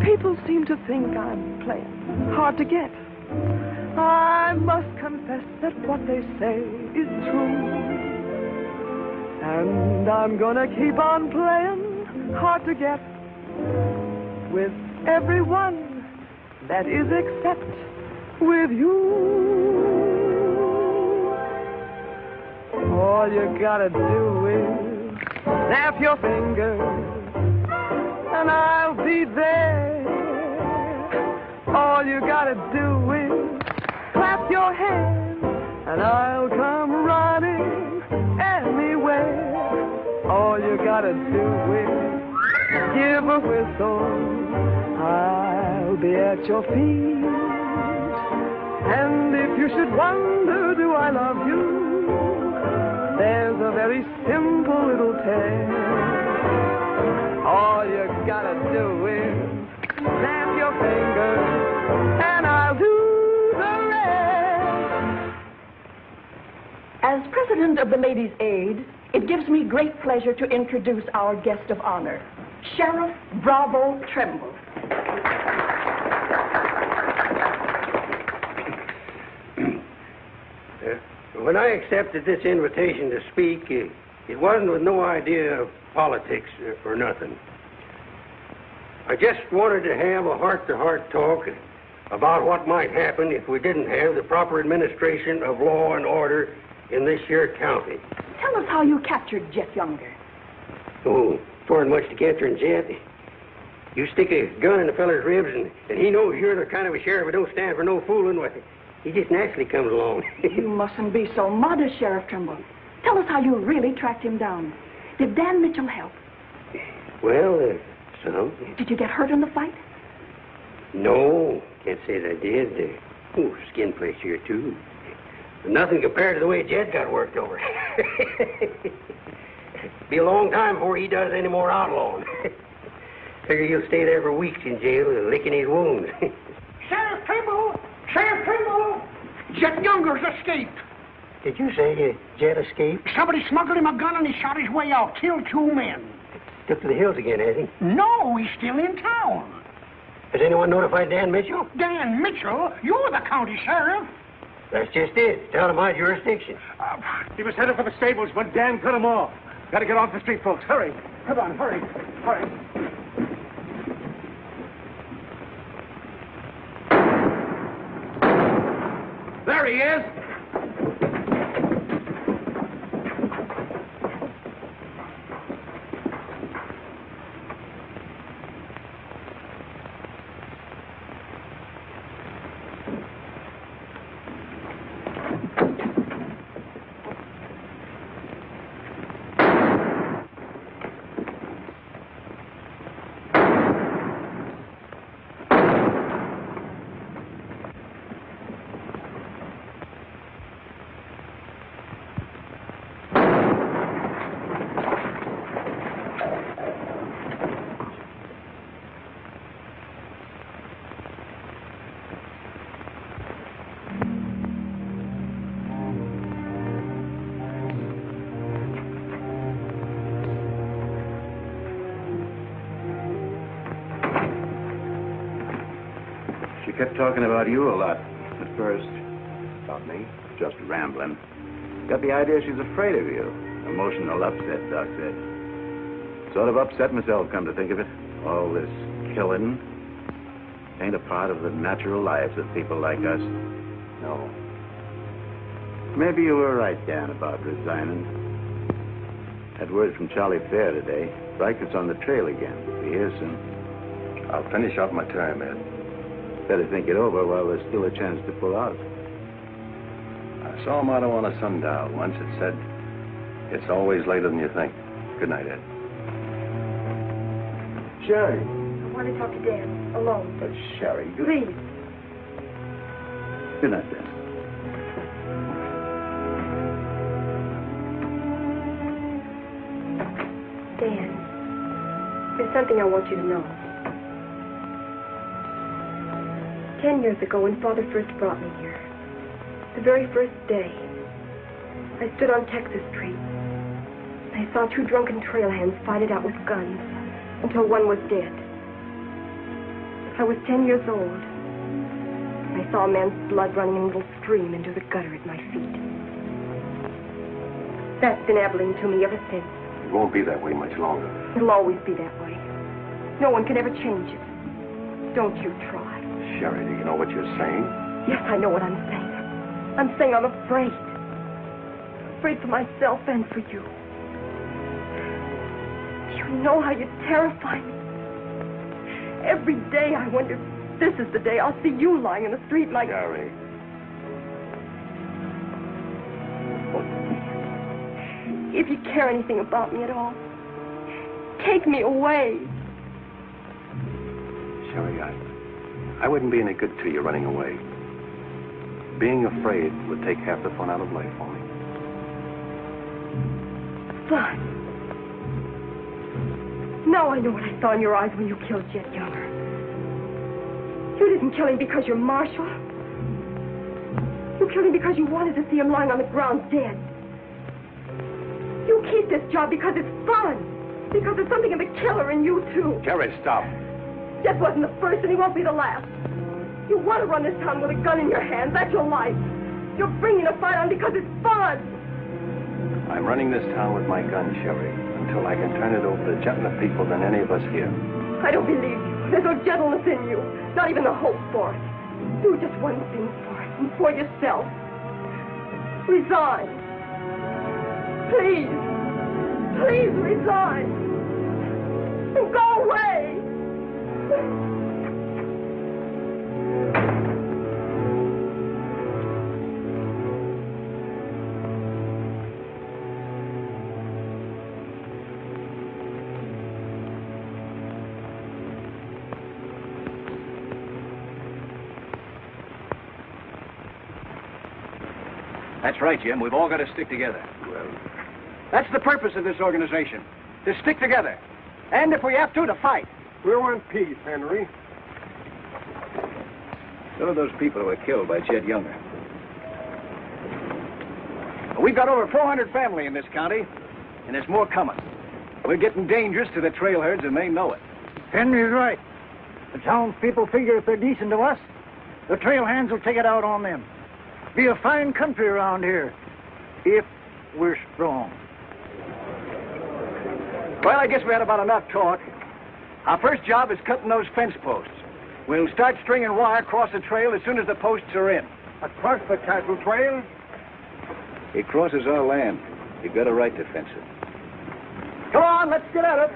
People seem to think I'm playing hard to get. I must confess that what they say is true. And I'm gonna keep on playing hard to get with everyone, that is except with you. All you gotta do is snap your fingers and I'll be there. All you gotta do is clap your hands and I'll come running anywhere. All you gotta do is give a whistle, I'll be at your feet. And if you should wonder, do I love you? There's a very simple little tale. All you gotta do is snap your fingers and I'll do the rest. As president of the Ladies' Aid, it gives me great pleasure to introduce our guest of honor, Sheriff Bravo Tremble. When I accepted this invitation to speak, it wasn't with no idea of politics or nothing. I just wanted to have a heart-to-heart talk about what might happen if we didn't have the proper administration of law and order in this here county. Tell us how you captured Jeff Younger. Oh, twa'n't much to capturing Jeff. You stick a gun in a feller's ribs and he knows you're the kind of a sheriff who don't stand for no fooling. Well, he just naturally comes along. You mustn't be so modest, Sheriff Trimble. Tell us how you really tracked him down. Did Dan Mitchell help? Well, some. Did you get hurt in the fight? No, can't say that I did. Skin place here, too. But nothing compared to the way Jed got worked over. Be a long time before he does any more outlawing. Figure he'll stay there for weeks in jail, licking his wounds. Sheriff Trimble! Trimble! Jet Younger's escaped. Did you say Jet escaped? Somebody smuggled him a gun and he shot his way out. Killed 2 men. Took to the hills again, has he? No, he's still in town. Has anyone notified Dan Mitchell? Dan Mitchell? You're the county sheriff. That's just it. It's out of my jurisdiction. He was headed for the stables, but Dan cut him off. Got to get off the street, folks. Hurry. Come on, hurry. Hurry. There he is. Kept talking about you a lot at first. About me? Just rambling. Got the idea she's afraid of you. Emotional upset, Doc said. Sort of upset myself, come to think of it. All this killing ain't a part of the natural lives of people like us. No. Maybe you were right, Dan, about resigning. Had word from Charlie Fair today. Reichert's on the trail again. Be here soon. I'll finish out my term, Ed. Better think it over while there's still a chance to pull out. I saw a motto on a sundial once. It said, "It's always later than you think." Good night, Ed. Sherry. I want to talk to Dan, alone. But Sherry, you... Please. Good night, Dan. Dan, there's something I want you to know. 10 years ago, when Father first brought me here, the very first day, I stood on Texas Street. I saw 2 drunken trail hands fight it out with guns until one was dead. I was 10 years old. I saw a man's blood running in a little stream into the gutter at my feet. That's been Abilene to me ever since. It won't be that way much longer. It'll always be that way. No one can ever change it. Don't you try. Sherry, do you know what you're saying? Yes, I know what I'm saying. I'm saying I'm afraid. Afraid for myself and for you. Do you know how you terrify me? Every day I wonder if this is the day I'll see you lying in the street like... Sherry. If you care anything about me at all, take me away. Sherry, I wouldn't be any good to you running away. Being afraid would take half the fun out of life for me. Fun? Now I know what I saw in your eyes when you killed Jet Younger. You didn't kill him because you're Marshal. You killed him because you wanted to see him lying on the ground dead. You keep this job because it's fun. Because there's something in the killer in you, too. Sherry, stop. Jet wasn't the first, and he won't be the last. You want to run this town with a gun in your hand. That's your life. You're bringing a fight on because it's fun. I'm running this town with my gun, Sherry, until I can turn it over to gentler people than any of us here. I don't believe you. There's no gentleness in you. Not even the hope for it. Do just one thing for us and for yourself. Resign. Please. Please resign. And go away. That's right, Jim. We've all got to stick together. Well, that's the purpose of this organization. To stick together. And if we have to fight. We want peace, Henry. So are those people who were killed by Jed Younger. We've got over 400 family in this county, and there's more coming. We're getting dangerous to the trail herds, and they know it. Henry's right. The townspeople figure if they're decent to us, the trail hands will take it out on them. Be a fine country around here, if we're strong. Well, I guess we had about enough talk. Our first job is cutting those fence posts. We'll start stringing wire across the trail as soon as the posts are in. Across the cattle trail? It crosses our land. You've got a right to fence it. Come on, let's get at it.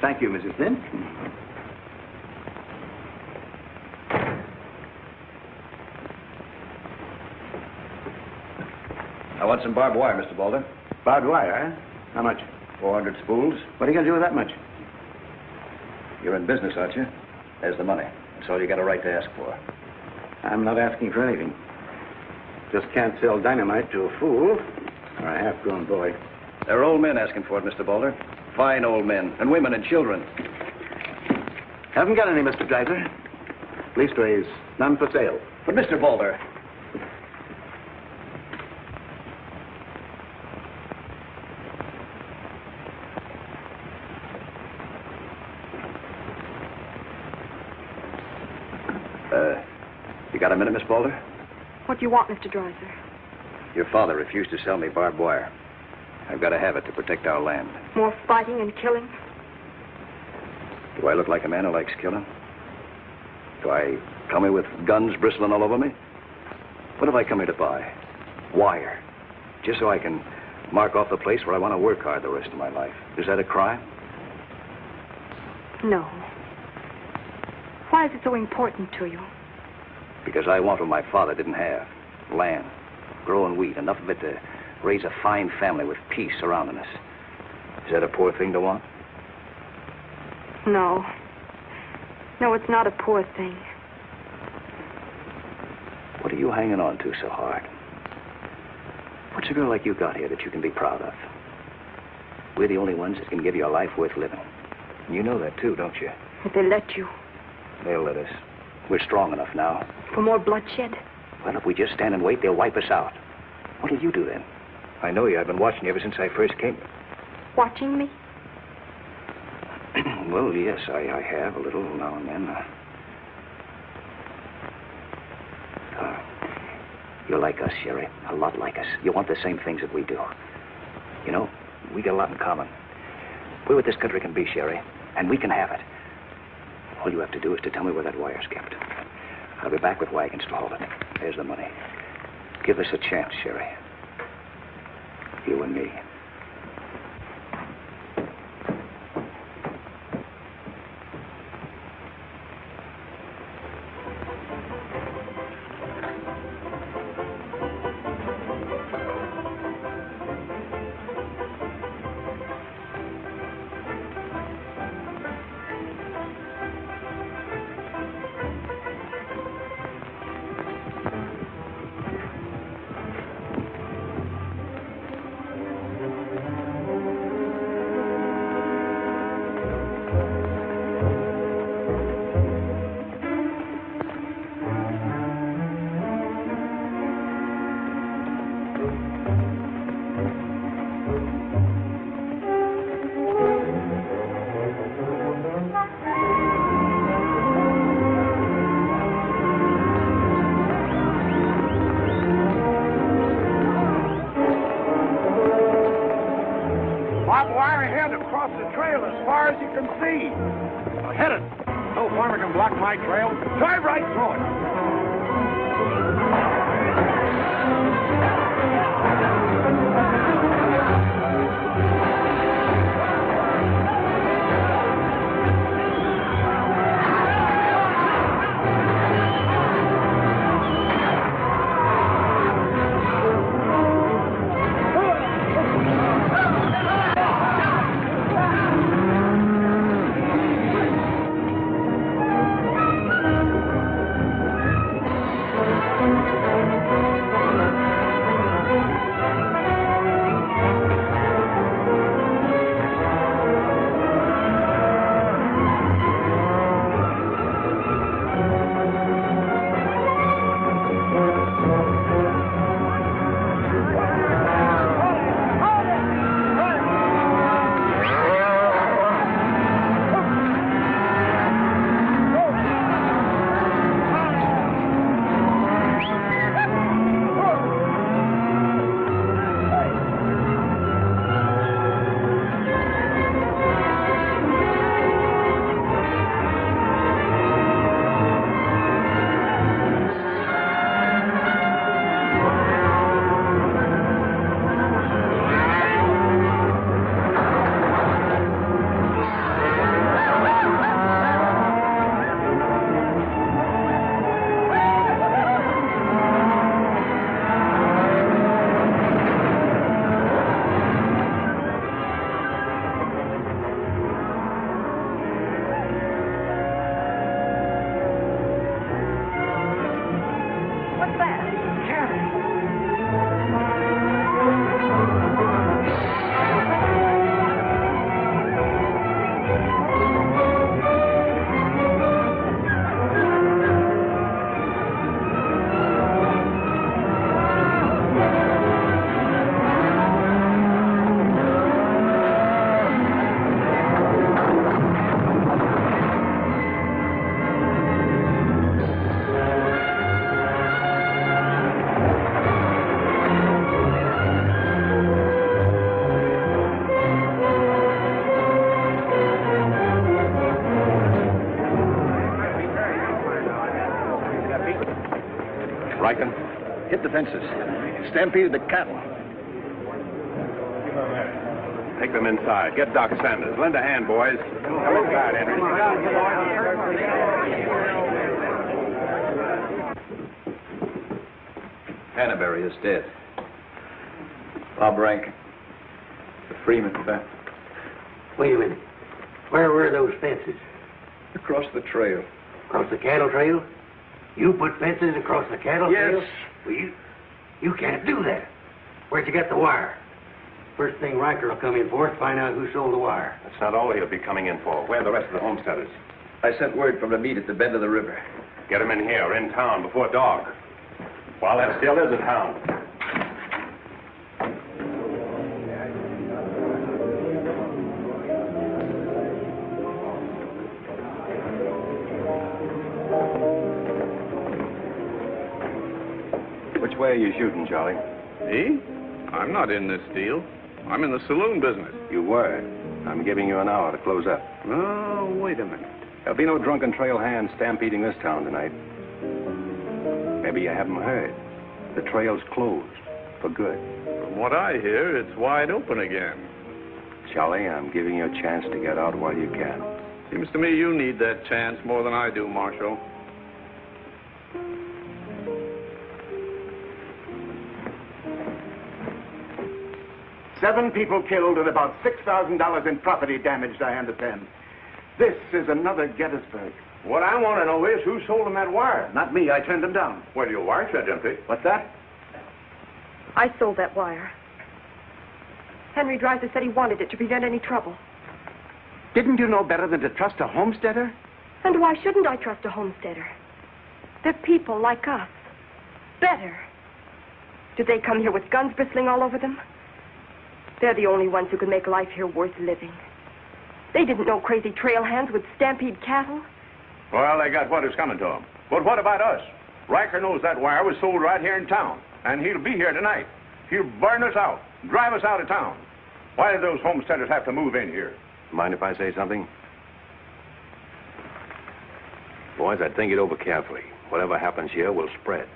Thank you, Mrs. Flynn. I want some barbed wire, Mr. Boulder. Barbed wire, huh? How much? 400 spools. What are you going to do with that much? You're in business, aren't you? There's the money. That's all you got a right to ask for. I'm not asking for anything. Just can't sell dynamite to a fool or a half-grown boy. There are old men asking for it, Mr. Boulder. Fine old men, and women and children. Haven't got any, Mr. Dreiser. Leastways, none for sale. But, Mr. Boulder... You got a minute, Miss Boulder? What do you want, Mr. Dreiser? Your father refused to sell me barbed wire. I've got to have it to protect our land. More fighting and killing? Do I look like a man who likes killing? Do I come here with guns bristling all over me? What have I come here to buy? Wire. Just so I can mark off the place where I want to work hard the rest of my life. Is that a crime? No. Why is it so important to you? Because I want what my father didn't have. Land. Growing wheat. Enough of it to raise a fine family with peace surrounding us. Is that a poor thing to want? No. No, it's not a poor thing. What are you hanging on to so hard? What's a girl like you got here that you can be proud of? We're the only ones that can give you a life worth living. You know that too, don't you? If they let you. They'll let us. We're strong enough now. For more bloodshed? Well, if we just stand and wait, they'll wipe us out. What'll you do then? I know you. I've been watching you ever since I first came. Watching me? Well, yes, I have a little now and then. You're like us, Sherry. A lot like us. You want the same things that we do. You know, we got a lot in common. We're what this country can be, Sherry, and we can have it. All you have to do is to tell me where that wire's kept. I'll be back with wagons to haul it. There's the money. Give us a chance, Sherry. You and me. My trail. Drive right through it. Riken? Hit the fences. Stampeded the cattle. Take them inside. Get Doc Sanders. Lend a hand, boys. Come inside, Henry. Canterbury is dead. Bob Rank, the Freeman family. Wait a minute. Where were those fences? Across the trail. Across the cattle trail? You put fences across the cattle trail? Yes. Well, you can't do that. Where'd you get the wire? First thing Riker will come in for is to find out who sold the wire. That's not all he'll be coming in for. Where are the rest of the homesteaders? I sent word from the meet at the bend of the river. Get them in here, in town, before dark. While that still is a town. Which way are you shooting, Charlie? Me? I'm not in this deal. I'm in the saloon business. You were. I'm giving you an hour to close up. Oh, wait a minute. There'll be no drunken trail hands stampeding this town tonight. Maybe you haven't heard. The trail's closed. For good. From what I hear, it's wide open again. Charlie, I'm giving you a chance to get out while you can. Seems to me you need that chance more than I do, Marshal. Seven people killed and about $6,000 in property damaged, I understand. This is another Gettysburg. What I want to know is who sold them that wire. Not me. I turned them down. Well, your wire said empty. What's that? I sold that wire. Henry Dreiser said he wanted it to prevent any trouble. Didn't you know better than to trust a homesteader? And why shouldn't I trust a homesteader? They're people like us. Better. Did they come here with guns bristling all over them? They're the only ones who can make life here worth living. They didn't know crazy trail hands would stampede cattle. Well, they got what is coming to them. But what about us? Riker knows that wire was sold right here in town, and he'll be here tonight. He'll burn us out, drive us out of town. Why did those homesteaders have to move in here? Mind if I say something? Boys, I'd think it over carefully. Whatever happens here will spread.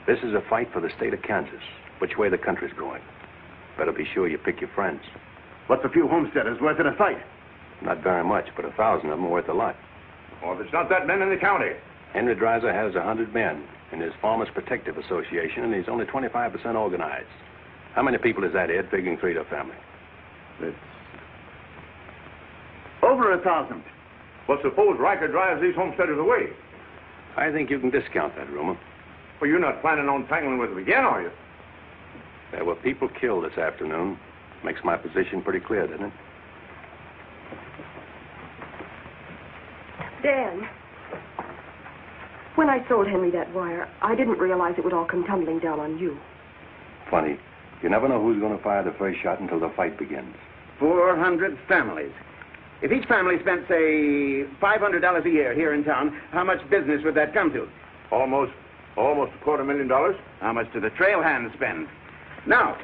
This is a fight for the state of Kansas, which way the country's going. Better be sure you pick your friends. What's a few homesteaders worth in a fight? Not very much, but 1,000 of them are worth a lot. Well, there's not that many in the county. Henry Dreiser has 100 men in his Farmers Protective Association, and he's only 25% organized. How many people is that, Ed, figuring 3 to a family? It's over 1,000. Well, suppose Riker drives these homesteaders away. I think you can discount that rumor. Well, you're not planning on tangling with them again, are you? There were people killed this afternoon. Makes my position pretty clear, doesn't it? Dan, when I sold Henry that wire, I didn't realize it would all come tumbling down on you. Funny. You never know who's going to fire the first shot until the fight begins. 400 families. If each family spent, say, $500 a year here in town, how much business would that come to? Almost $250,000. How much do the trail hands spend? Now,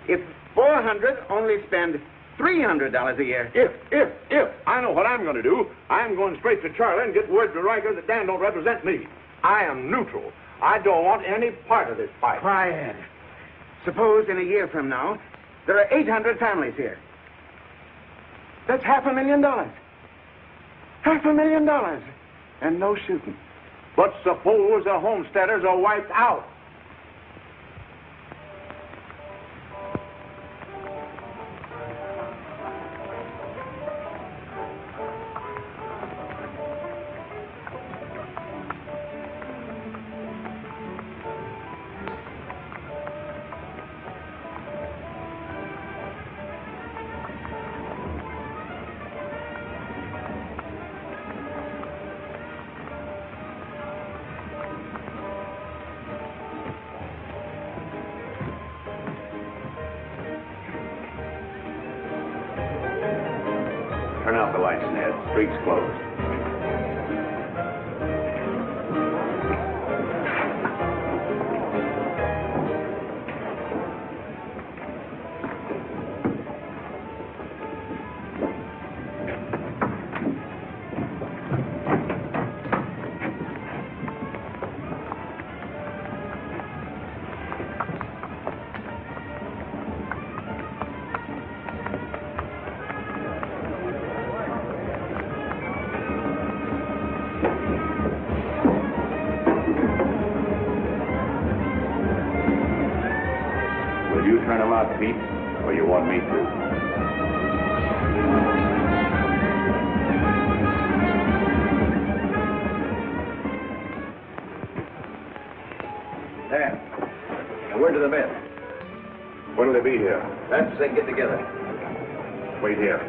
if 400 only spend $300 a year. If. I know what I'm going to do. I'm going straight to Charlie and get word to Riker that Dan don't represent me. I am neutral. I don't want any part of this fight. Quiet. Suppose in a year from now, there are 800 families here. That's $500,000. $500,000. And no shooting. But suppose the homesteaders are wiped out. Turn out the lights, Ned. Street's closed. out, Pete, or you want me to? Dan, now word to the men. When'll they be here? Fast as they can get together. Wait here.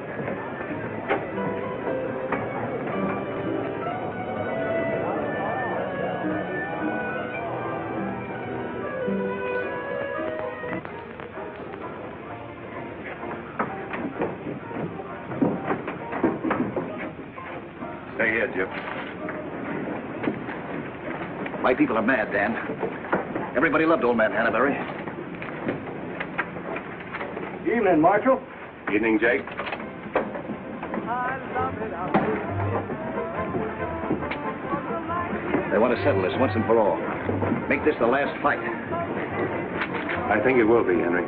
Stay here, Jip. My people are mad, Dan. Everybody loved old man Hannaberry. Evening, Marshal. Evening, Jake. They want to settle this once and for all. Make this the last fight. I think it will be, Henry.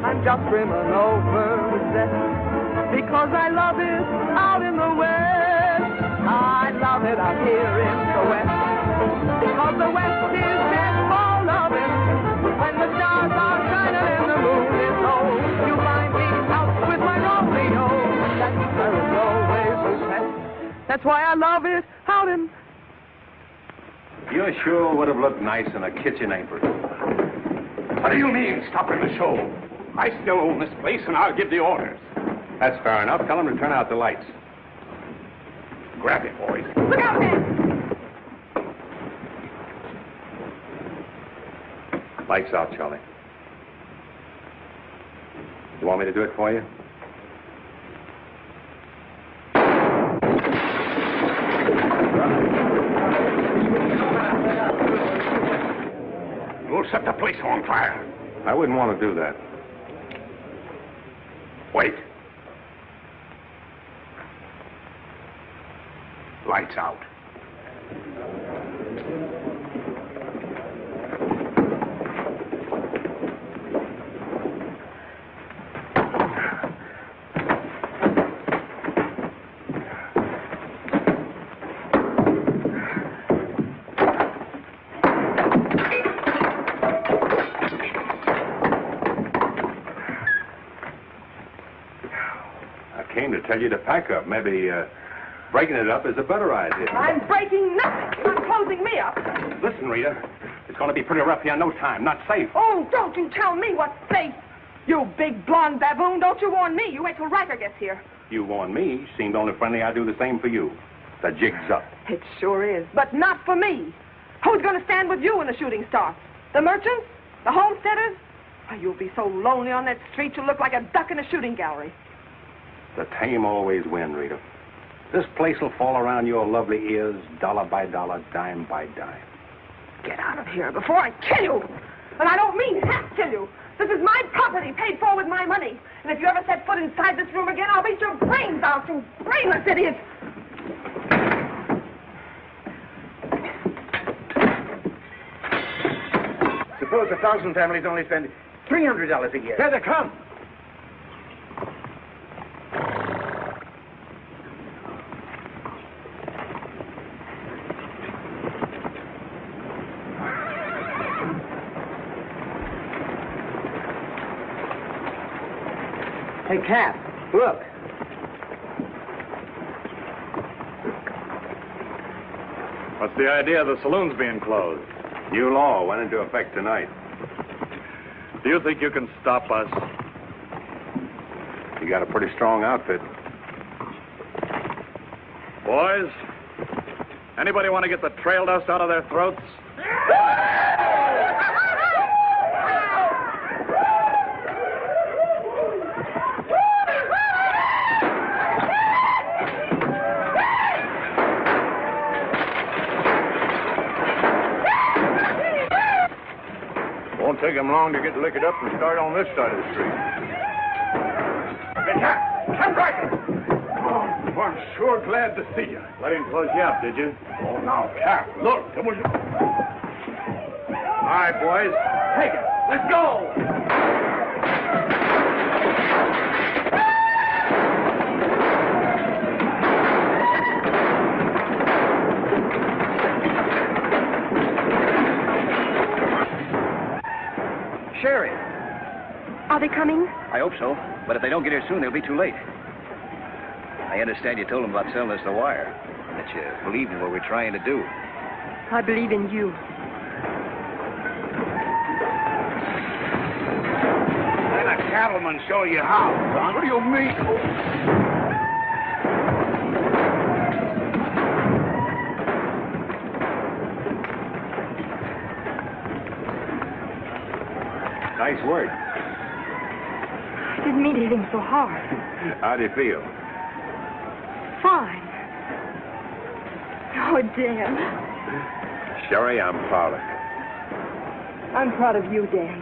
I'm just brimming over with zest because I love it out in the west. I love it out here in the west because the west is meant for loving. When the stars are shining and the moon is low, you find me out with my Romeo. That's where it's always best. That's why I love it out in. You sure would have looked nice in a kitchen apron. What do you mean, stopping the show? I still own this place, and I'll give the orders. That's fair enough. Tell them to turn out the lights. Grab it, boys. Look out, man! Lights out, Charlie. You want me to do it for you? You'll set the place on fire. I wouldn't want to do that. Wait. Lights out. Tell you to pack up. Maybe breaking it up is a better idea. I'm breaking nothing. You're closing me up. Listen, Rita. It's going to be pretty rough here in no time. Not safe. Oh, don't you tell me what's safe. You big blonde baboon, don't you warn me. You wait till Riker gets here. You warn me. Seemed only friendly I'd do the same for you. The jig's up. It sure is, but not for me. Who's going to stand with you when the shooting starts? The merchants? The homesteaders? Oh, you'll be so lonely on that street you'll look like a duck in a shooting gallery. The tame always win, Rita. This place will fall around your lovely ears, dollar by dollar, dime by dime. Get out of here before I kill you. And I don't mean half kill you. This is my property, paid for with my money. And if you ever set foot inside this room again, I'll beat your brains out, you brainless idiot. Suppose 1,000 families only spend $300 a year. Here they come. Hey, Cap, look. What's the idea of the saloons being closed? New law went into effect tonight. Do you think you can stop us? You got a pretty strong outfit. Boys, anybody want to get the trail dust out of their throats? Won't take him long to get liquored up and start on this side of the street. Hey, Cap Riker! Oh, I'm sure glad to see you. Let him close you up, did you? Oh, now, Cap, look. It was... All right, boys. Take it. Let's go. Are they coming? I hope so, but if they don't get here soon, they'll be too late. I understand you told them about selling us the wire, that you believe in what we're trying to do. I believe in you. Let a cattleman show you how, son. What do you mean? Nice work. I didn't mean to hit him so hard. How do you feel? Fine. Oh, Dan. Sherry, I'm proud of you. I'm proud of you, Dan.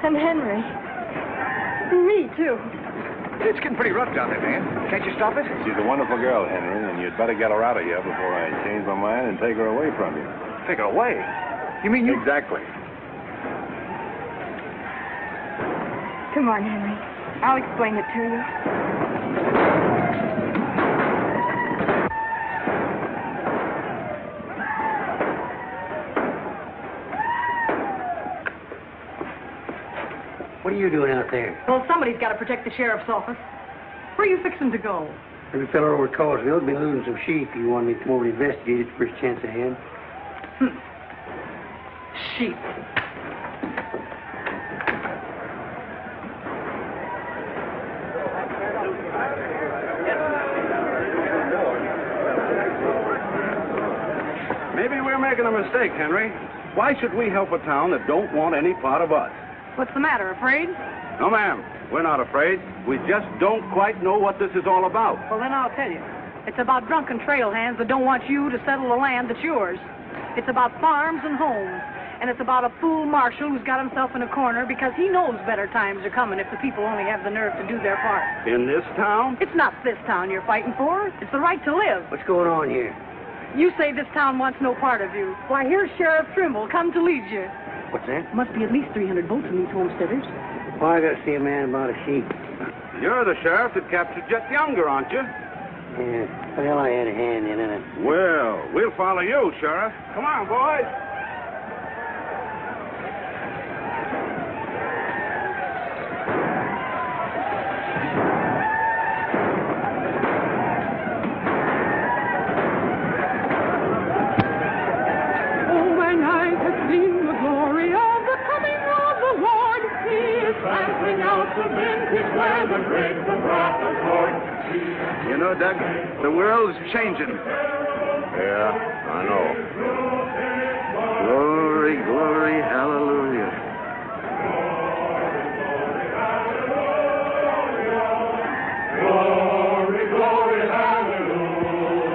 And Henry. And me, too. It's getting pretty rough down there, man. Can't you stop it? She's a wonderful girl, Henry, and you'd better get her out of here before I change my mind and take her away from you. Take her away? You mean you... Exactly. Come on, Henry. I'll explain it to you. What are you doing out there? Well, somebody's got to protect the sheriff's office. Where are you fixing to go? Every fellow over at Carsville's been losing some sheep. You wanted me to come over and investigate it the first chance I had. Sheep. Maybe we're making a mistake, Henry. Why should we help a town that don't want any part of us? What's the matter, afraid? No, ma'am. We're not afraid. We just don't quite know what this is all about. Well, then I'll tell you. It's about drunken trail hands that don't want you to settle the land that's yours. It's about farms and homes. And it's about a fool marshal who's got himself in a corner because he knows better times are coming if the people only have the nerve to do their part. In this town? It's not this town you're fighting for. It's the right to live. What's going on here? You say this town wants no part of you. Why, here's Sheriff Trimble come to lead you. What's that? Must be at least 300 votes in these homesteaders. Well, I got to see a man about a sheep. You're the sheriff that captured Jet Younger, aren't you? Yeah. Well, I had a hand in it. Well, we'll follow you, Sheriff. Come on, boys. You know, Doug, the world's changing. Yeah, I know. Glory, glory, hallelujah. Glory, glory, hallelujah.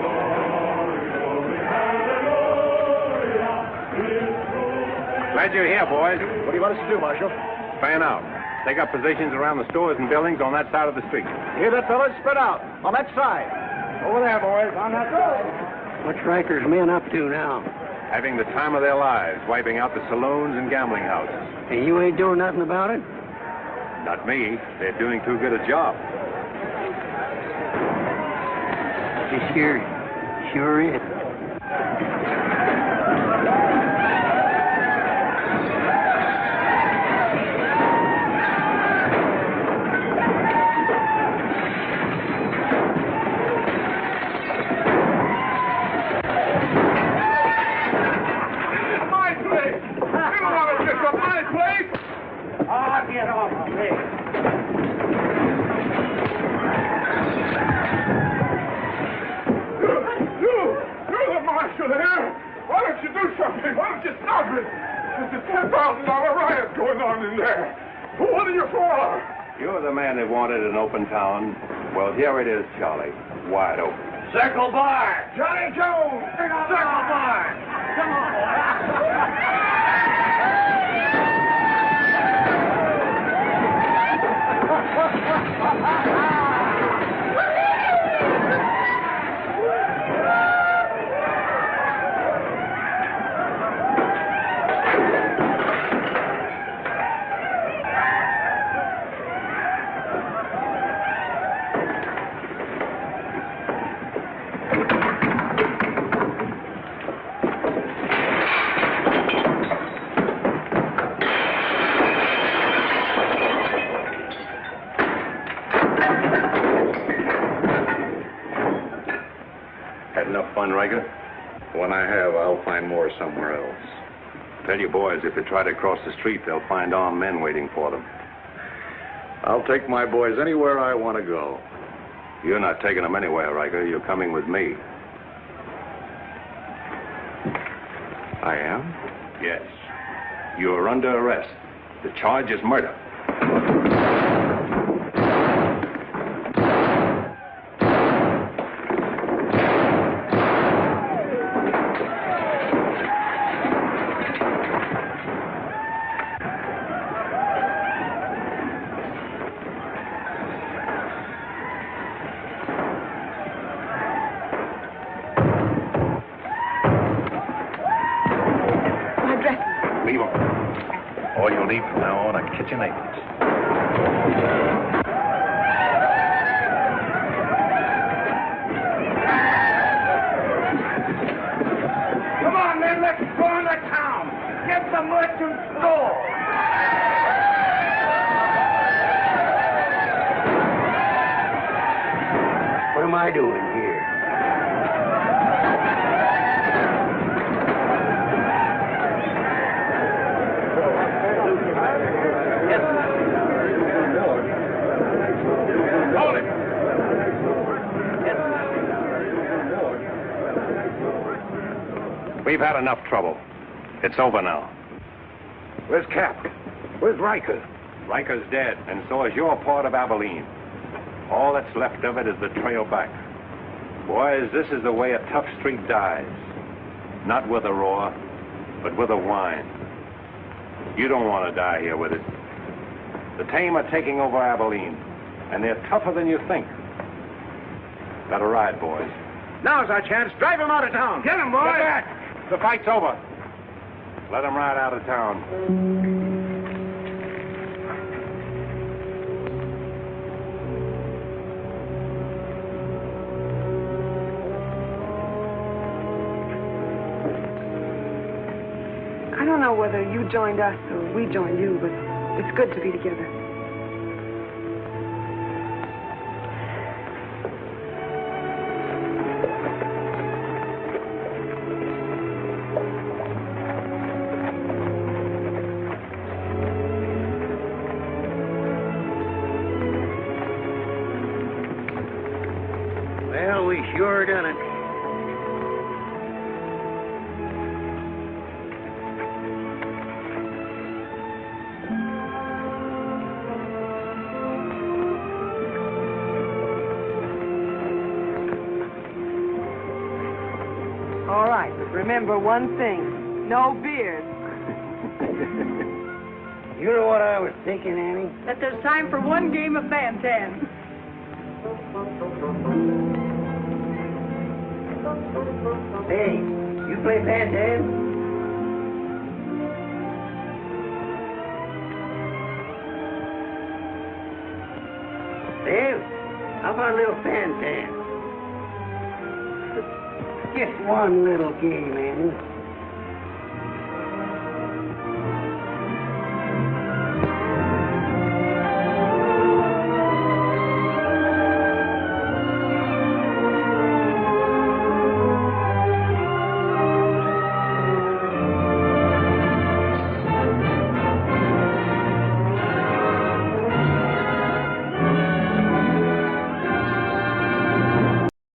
Glory, hallelujah. Glad you're here, boys. What do you want us to do, Marshal? Fan out. Take up positions around the stores and buildings on that side of the street. Hear that, fellas? Spread out. On that side. Over there, boys. On that side. What's Riker's men up to now? Having the time of their lives, wiping out the saloons and gambling houses. And you ain't doing nothing about it? Not me. They're doing too good a job. This here sure is. Get off of me. You're the marshal here. Why don't you do something? Why don't you stop it? There's a $10,000 riot going on in there. What are you for? You're the man that wanted an open town. Well, here it is, Charlie. Wide open. Circle Bar. Johnny Jones. Circle Bar. Come on. going, Riker? When I have, I'll find more somewhere else. Tell your boys if they try to cross the street, they'll find armed men waiting for them. I'll take my boys anywhere I want to go. You're not taking them anywhere, Riker. You're coming with me. I am? Yes. You're under arrest. The charge is murder. All you'll need from now on are kitchen aprons. Come on, men, let's go on the town. Get the merchant store. What am I doing here? We've had enough trouble. It's over now. Where's Cap? Where's Riker? Riker's dead, and so is your part of Abilene. All that's left of it is the trail back. Boys, this is the way a tough street dies. Not with a roar, but with a whine. You don't want to die here with it. The tame are taking over Abilene, and they're tougher than you think. Better ride, boys. Now's our chance. Drive him out of town. Get him, boys. Get back. The fight's over. Let them ride out of town. I don't know whether you joined us or we joined you, but it's good to be together. Well, we sure done it. All right, but remember one thing. No beers. You know what I was thinking, Annie? That there's time for one game of Fan-Tan. Hey, you play Fan-Tan? Dave, how about a little Fan-Tan? Just one little game, Annie.